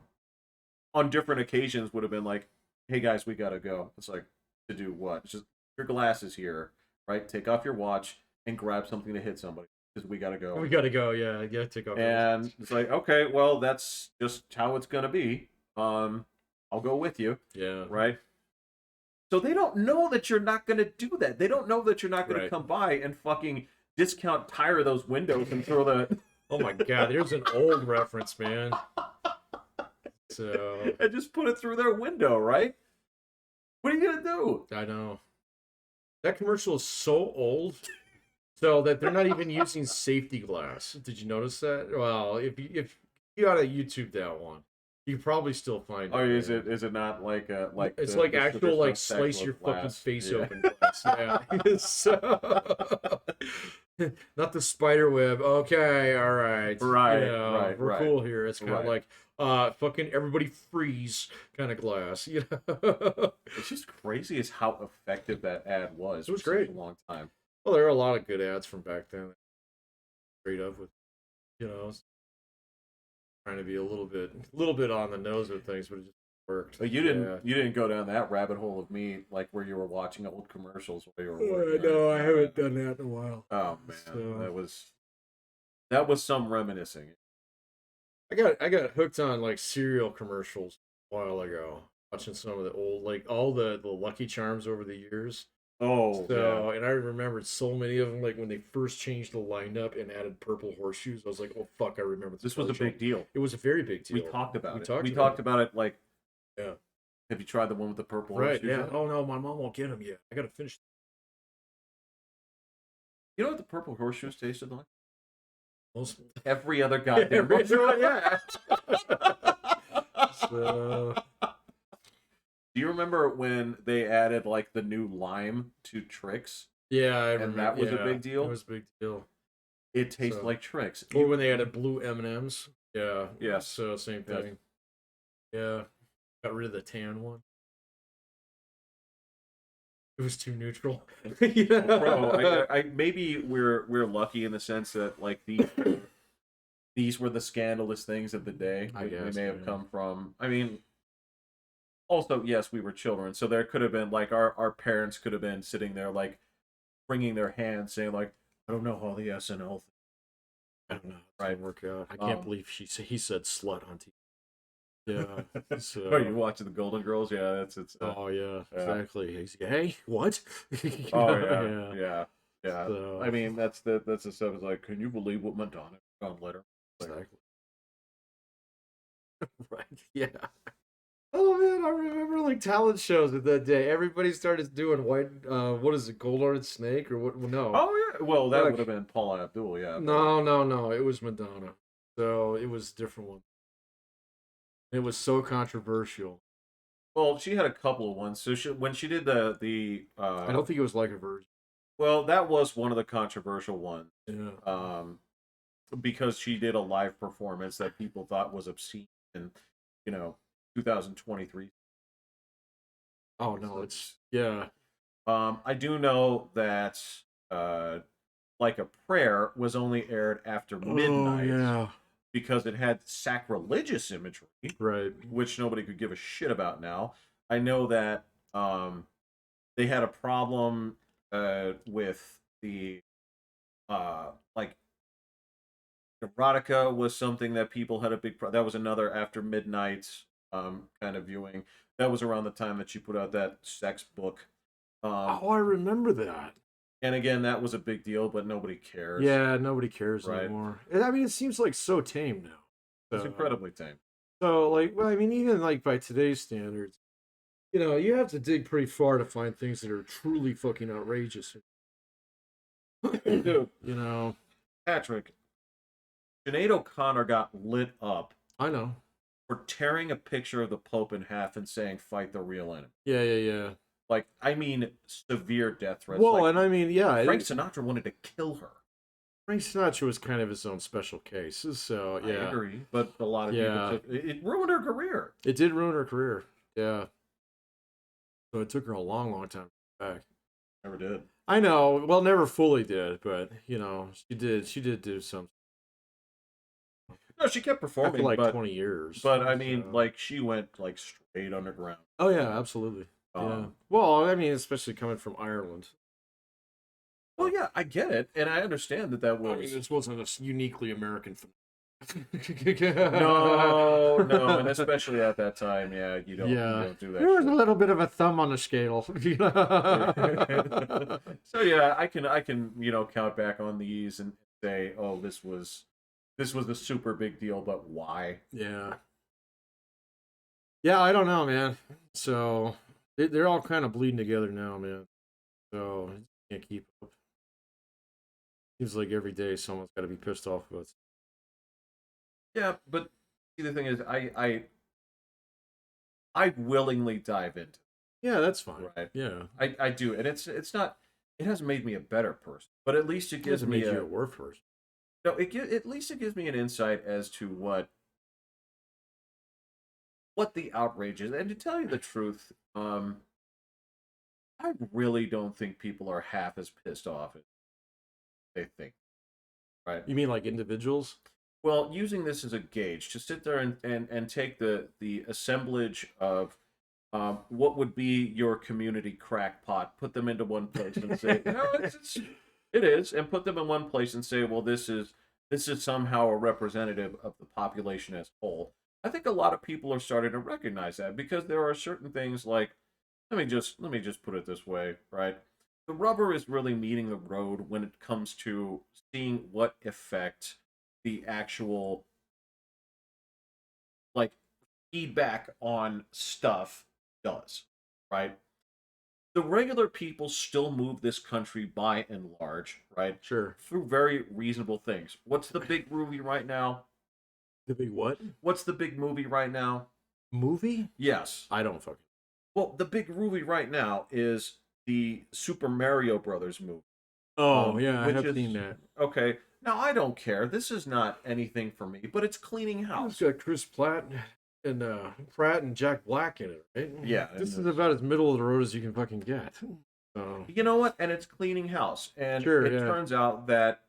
different occasions would have been like, hey guys, we gotta go. It's like, to do what? It's just your glasses here, right? Take off your watch and grab something to hit somebody because we gotta go. We gotta go. Yeah. You gotta take off. And it's like, okay, well, that's just how it's gonna be. I'll go with you, Yeah. right? So they don't know that you're not gonna do that. They don't know that you're not gonna Right. come by and fucking discount tire those windows and throw the Oh my god, there's an old reference, man. So and just put it through their window, right? What are you gonna do? I know that commercial is so old, so that they're not even using safety glass. Did you notice that? Well, if you gotta YouTube that one, you can probably still find it. Oh, is man. it not like It's the, like the actual traditional like slice sex your with fucking glass? face Yeah. open glass. Yeah. So, not the spider web. Okay, all right. Right, We're right. cool here. It's kind of Right. like fucking everybody freeze kind of glass. Well, It's just crazy as how effective that ad was. It was for such great. a long time. there are a lot of good ads from back then. Straight up with, trying to be a little bit on the nose with things, but it just worked. But you didn't go down that rabbit hole of me, like where you were watching old commercials while you were working. No, I haven't done that in a while. Oh man, So- that was some reminiscing. I got hooked on like cereal commercials a while ago, watching some of the old, like all the Lucky Charms over the years. Oh, So, and I remembered so many of them, like when they first changed the lineup and added purple horseshoes. I was like, oh fuck, I remember this was a commercial. big deal. It was a very big deal. We talked about We it. talked We about talked about it. Like, Yeah. have you tried the one with the purple Right? horseshoes? Yeah. Oh no, my mom won't get them yet. I gotta finish. You know what the purple horseshoes tasted like? Most. Every other goddamn one. Yeah. So, Do you remember when they added like the new lime to Trix? yeah, I remember. that was a yeah, big deal? It was a big deal. It tastes So- like Trix. Or when they added blue M&Ms. Yeah. Yes. So same Yes. thing. Yeah. Got rid of the tan one. It was too neutral. Bro, I maybe we're lucky in the sense that like these were the scandalous things of the day. I They guess, may have man. come from. I mean, also yes, we were children, so there could have been like our parents could have been sitting there like wringing their hands, saying like, I don't know how the SNL thing, I don't know. It right? didn't work out. I can't Um, believe he said slut on TV. Yeah. are you So. watching the Golden Girls? Yeah, it's Oh yeah, yeah. exactly. He's gay. What? Oh yeah, Yeah. yeah, yeah. I So mean, that's the stuff. Is like, can you believe what Madonna found later? Like, exactly. Right. Yeah. Oh man, I remember like talent shows at that day. Everybody started doing white. What is it? Gold Hearted Snake or what? No. oh yeah, well that would Fuck. have been Paula Abdul, yeah, but No, no, no. It was Madonna. So it was a different one. It was so controversial. well, she had a couple of ones. So when she did the I don't think it was like a virgin. well, that was one of the controversial ones. Yeah. Um, because she did a live performance that people thought was obscene in, you know, 2023. Oh no, it's yeah. I do know that uh, like a prayer was only aired after Oh midnight yeah. because it had sacrilegious imagery, Right. which nobody could give a shit about now. I know that they had a problem with the like erotica was something that people had a that was another after midnight kind of viewing. That was around the time that she put out that sex book. Um, Oh, I remember that. and again, that was a big deal, but nobody cares, Yeah, nobody cares right? anymore. I mean, it seems like so tame now. It's So, incredibly tame. like, well, I mean, even like by today's standards, you have to dig pretty far to find things that are truly fucking outrageous. Dude, you know, Patrick, Sinead O'Connor got lit up I know. for tearing a picture of the Pope in half and saying, fight the real enemy. Yeah, yeah, yeah. Like, I mean, severe death threats. Well, Like, and I mean, yeah, Frank Sinatra wanted to kill her. Frank Sinatra was kind of his own special case. So, I yeah. agree, but a lot of Yeah. people took it ruined her career. It did ruin her career. Yeah. So it took her a long, long time to come back. Never did. I know. Well, never fully did, but she did. She did do some No, she kept after performing, like but 20 years. I mean, So. like she went like straight underground. Oh yeah, absolutely. Yeah. Um, Well, I mean, especially coming from Ireland. well, yeah, I get it, and I understand that I mean, was this wasn't a uniquely American no, no, and especially at that time, yeah, you Yeah, don't do that. there was a Shit. little bit of a thumb on the scale. So yeah, I can count back on these and say, oh, this was a super big deal, but why? Yeah. Yeah, I don't know, man. So they're all kind of bleeding together now, man. So can't keep up. Seems like every day someone's got to be pissed off about. Yeah, but see, the thing is, I willingly dive into Yeah, that's fine. it, right. Yeah, I do, and it's not. It hasn't made me a better person, but at least it it gives doesn't me make you a worse person. no. At least it gives me an insight as to what the outrage is, and to tell you the truth, I really don't think people are half as pissed off as they think. Right. You mean like individuals? Well, using this as a gauge to sit there and take the assemblage of what would be your community crackpot, put them into one place and say, no, it is, and put them in one place and say, well, this is somehow a representative of the population as a whole. I think a lot of people are starting to recognize that because there are certain things like, let me just put it this way, right? The rubber is really meeting the road when it comes to seeing what effect the actual like feedback on stuff does, right? The regular people still move this country by and large, right? Sure. Through very reasonable things. What's the big movie right now? The big what? What's the big movie right now? Movie? Yes. I don't fucking. Well, the big movie right now is the Super Mario Brothers movie. Oh yeah, I which have is seen that. okay. Now I don't care. This is not anything for me, but it's cleaning It's house. got Chris Pratt and Jack Black in it, right? Yeah, This and is about as middle of the road as you can fucking get. So You know what? And it's cleaning house. And sure, it yeah. turns out that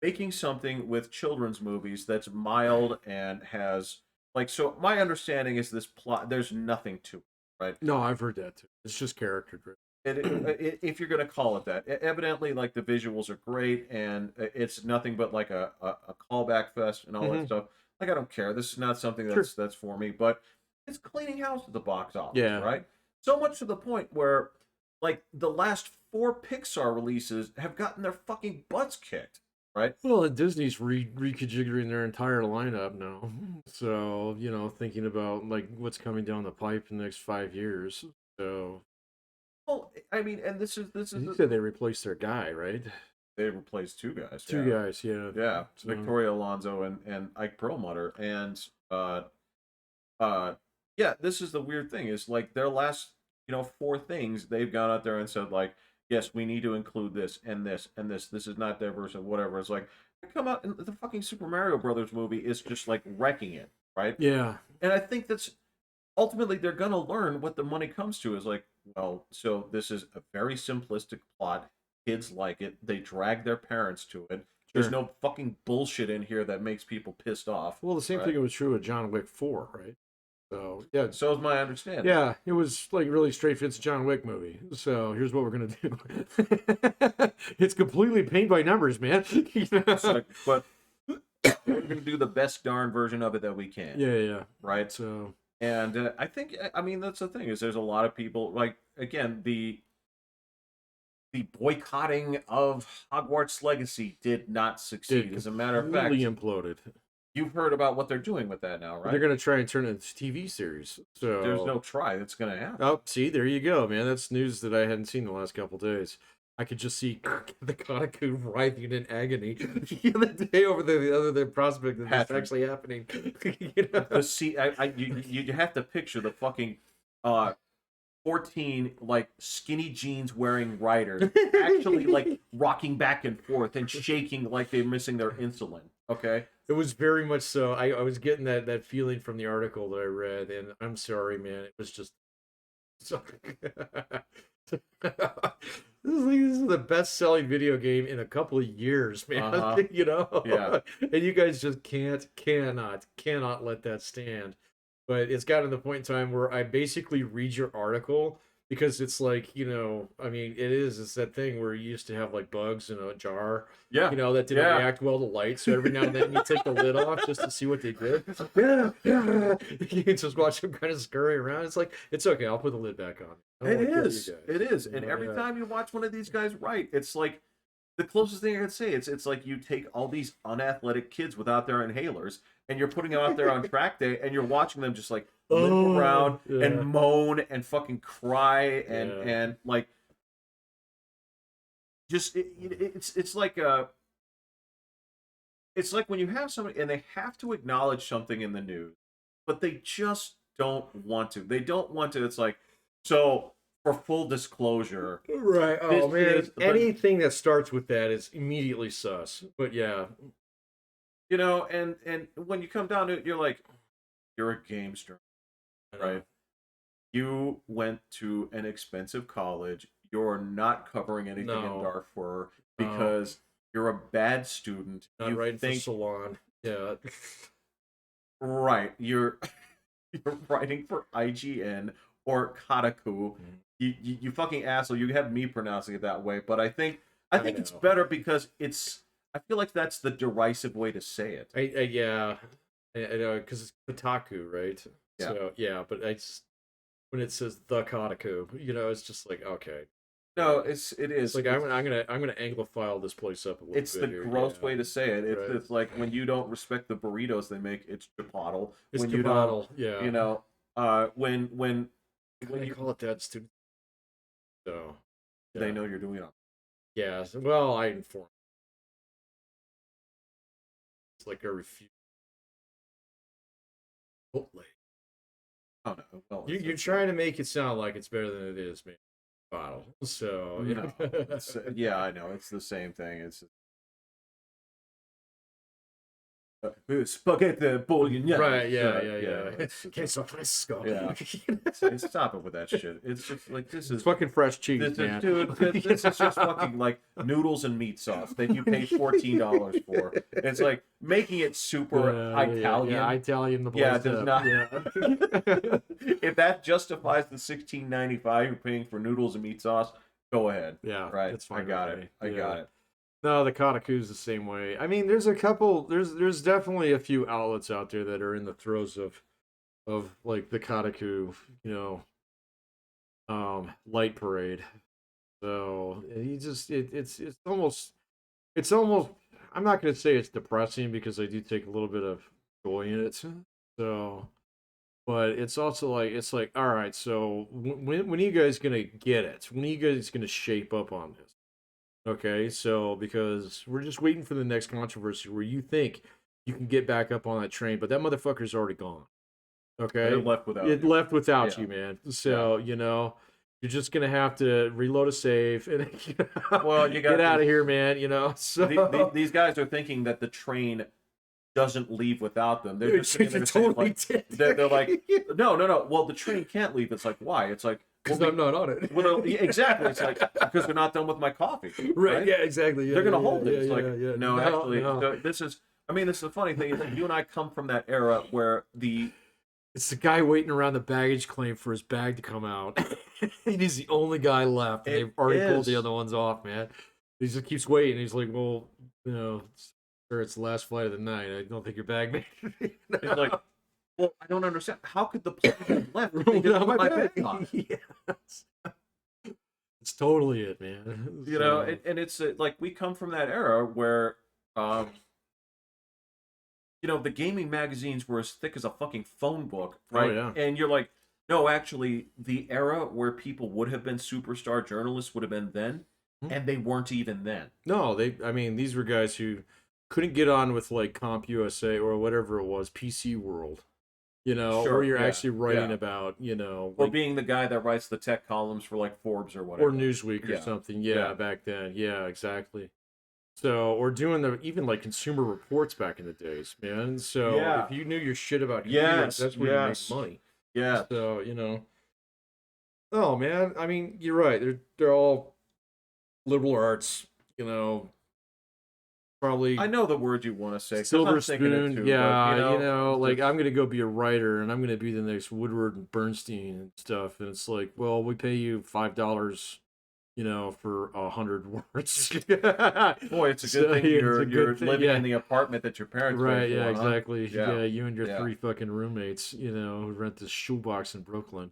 making something with children's movies that's mild and has like so my understanding is this plot there's nothing to it, right? No, I've heard that too. It's just character driven. If you're going to call it that, evidently like the visuals are great and it's nothing but like a callback fest and all that Hmm. stuff. Like I don't care. This is not something Sure. that's for me, but it's cleaning house at the box office, Yeah. right? So much to the point where like the last four Pixar releases have gotten their fucking butts kicked, right? Well, and Disney's reconfiguring their entire lineup now. So, thinking about like what's coming down the pipe in the next 5 years. So, Well, I mean, and this is you said they replaced their guy, right? they replaced two guys, Two yeah. guys, yeah. Yeah, So, Victoria Alonso and Ike Perlmutter, and uh, yeah, this is the weird thing is like their last four things they've gone out there and said like, yes, we need to include this and this and this. This is not diverse and whatever. It's like come out and the fucking Super Mario Brothers movie is just like wrecking it, right? yeah. And I think that's ultimately they're gonna learn what the money comes to is like, well, so this is a very simplistic plot. Kids like it. They drag their parents to it. There's Sure. no fucking bullshit in here that makes people pissed off. Well, the same Right? thing was true with John Wick 4, right? So, yeah. So is my understanding. Yeah, it was like really straight fits John Wick movie. So here's what we're gonna do. It's completely paint by numbers, man. It's like, but we're gonna do the best darn version of it that we can. Yeah, yeah. Right. So And I think I mean that's the thing is there's a lot of people like again the boycotting of Hogwarts Legacy did not succeed. it As a matter of fact, completely imploded. you've heard about what they're doing with that now, But right? they're gonna try and turn it into TV series. There's So no try that's going to happen. oh, see, there you go, man. That's news that I hadn't seen the last couple days. I could just see the Kotaku writhing in agony the other day over the prospect of this Patrick. actually happening. The you have to picture the fucking 14 like skinny jeans wearing riders actually like rocking back and forth and shaking like they're missing their insulin. Okay. It was very much so. I was getting that feeling from the article that I read, and I'm sorry, man. It was just so. This is the best selling video game in a couple of years, man. Uh-huh. Yeah. And you guys just cannot let that stand. But it's gotten to the point in time where I basically read your article because it's like, I mean, it's that thing where you used to have like bugs in a jar, Yeah. that didn't Yeah. react well to light. So every now and then you take the lid off just to see what they did. Yeah, yeah. You can just watch them kind of scurry around. It's like, it's okay. I'll put the lid back on. I don't It wanna kill you is. guys. It is. And Yeah, every yeah. time you watch one of these guys write, it's like the closest thing I could say. It's like you take all these unathletic kids without their inhalers, and you're putting them out there on track day, and you're watching them just like limp around yeah. and moan and fucking cry and Yeah. and like just it's like it's like when you have somebody and they have to acknowledge something in the news, but they just don't want to. They don't want to. It's like so for full disclosure, Right. this Oh man, is but anything that starts with that is immediately sus. But yeah, and when you come down to it, you're like, you're a gamester, I know. right? You went to an expensive college. You're not covering anything in No. Darfur No. because you're a bad student. Not You writing think for Salon. Yeah. right. You're writing for IGN or Kotaku. You fucking asshole. You have me pronouncing it that way, but I think I it's know. better because it's. I feel like that's the derisive way to say it. Yeah. I know because it's Kotaku, right? Yeah. So yeah, but when it says the Kotaku, it's just like okay. No, it is. It's like I'm gonna anglophile this place up a little It's bit the here. gross Yeah. way to say it. Right. It's like when you don't respect the burritos they make, it's chipotle. It's When the you bottle. don't, Yeah. when When when I you call it that, stupid. So they yeah. know you're doing it. Yeah. Well, I inform. It's like I refuse. Chipotle. Oh no, well, You're trying to make it sound like it's better than it is, man. Bottle. So no, yeah, I know it's the same thing. It's Spaghetti bolognese. Right, yeah. It's, Queso fresco. yeah. Stop it with that shit. It's just like this It's is fucking fresh cheese, this is man. dude. This is just fucking like noodles and meat sauce that you pay $14 for. It's like making it super Italian. Yeah, Italian. The Yeah, place it does up. not. Yeah. If that justifies the $16.95 you're paying for noodles and meat sauce, go ahead. Yeah, Right. that's fine. I got with it. me. I Yeah. got it. No, the Kataku's the same way. I mean, there's a couple. There's definitely a few outlets out there that are in the throes of like the Kataku, light parade. So it's almost. I'm not gonna say it's depressing because I do take a little bit of joy in it. So, but it's also like all right. So when are you guys gonna get it? When are you guys gonna shape up on this? Okay, so because we're just waiting for the next controversy where you think you can get back up on that train, but that motherfucker's already gone. Okay, It left without it you. left without Yeah. you, man. So you're just gonna have to reload a save and Well, you got get out of these- here, man. So These guys are thinking that the train doesn't leave without them. They're just sitting there it saying, totally like, did. they're like, no. Well, the train can't leave. It's like, why? It's like, because well, I'm not on it. well, yeah, exactly. It's like because they're not done with my coffee. Right? Yeah, exactly. Yeah, They're gonna yeah, hold it. yeah, It's like, yeah. no, actually, no. so this is. I mean, this is the funny thing is that you and I come from that era where It's the guy waiting around the baggage claim for his bag to come out. And he's the only guy left. And It they've already pulled the is. other ones off, man. He just keeps waiting. He's like, well, sir, it's the last flight of the night. I don't think your bag made it. it's like, well, I don't understand. How could the plane have left if they didn't put my bag on? Yes. It's totally it, man. You know, and it's like we come from that era where, the gaming magazines were as thick as a fucking phone book, right? yeah. And you're like, no, actually, the era where people would have been superstar journalists would have been then, and they weren't even then. No, these were guys who couldn't get on with like Comp USA or whatever it was, PC World. Sure, or you're yeah, actually writing yeah. about, Or like, being the guy that writes the tech columns for like Forbes or whatever. or Newsweek or Yeah. something. Yeah. Back then. Yeah, exactly. So, or doing even like Consumer Reports back in the days, man. So, Yeah. if you knew your shit about computers, Yes, that's where yes. you make money. Yeah. So, oh man, I mean, you're right. They're all liberal arts, probably I know the word you want to say. 'cause silver I'm thinking it spoon. too, Yeah, but, like I'm gonna go be a writer and I'm gonna be the next Woodward and Bernstein and stuff. And it's like, well, we pay you $5, for 100 words. boy, it's a good So, thing yeah, it's you're a good thing, living yeah. in the apartment that your parents Right, paid for, yeah, huh? exactly. Yeah. Yeah, you and your Yeah. 3 fucking roommates, who rent this shoebox in Brooklyn.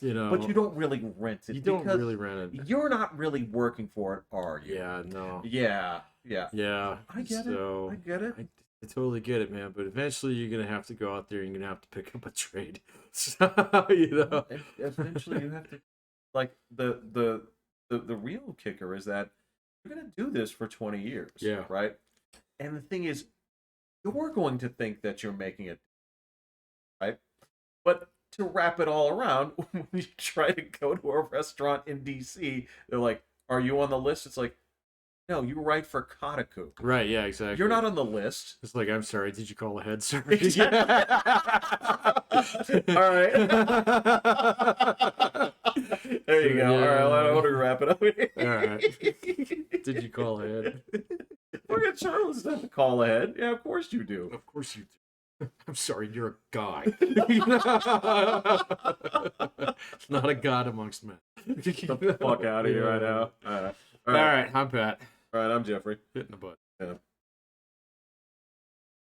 But you don't really rent it. You don't because really rent it. You're not really working for it, are you? Yeah, no. Yeah. Yeah. I get so, it. I get it. I totally get it, man. But eventually you're going to have to go out there and you're going to have to pick up a trade. So, And eventually you have to, like, the real kicker is that you're going to do this for 20 years. Yeah. Right? And the thing is, you're going to think that you're making it, right? But to wrap it all around, when you try to go to a restaurant in DC, they're like, "Are you on the list?" It's like, no, you write for Kotaku. right, yeah, exactly. You're not on the list. It's like, I'm sorry, did you call ahead, sir? Exactly. All right. There you go. Yeah. All right, I want to wrap it up. All right. Did you call ahead? Look at Charles doesn't call ahead. Yeah, of course you do. Of course you do. I'm sorry, you're a guy. Not a god amongst men. Get the fuck out of here right now. All right. All right, I'm Pat. All right, I'm Jeffrey. Hitting the butt. Yeah.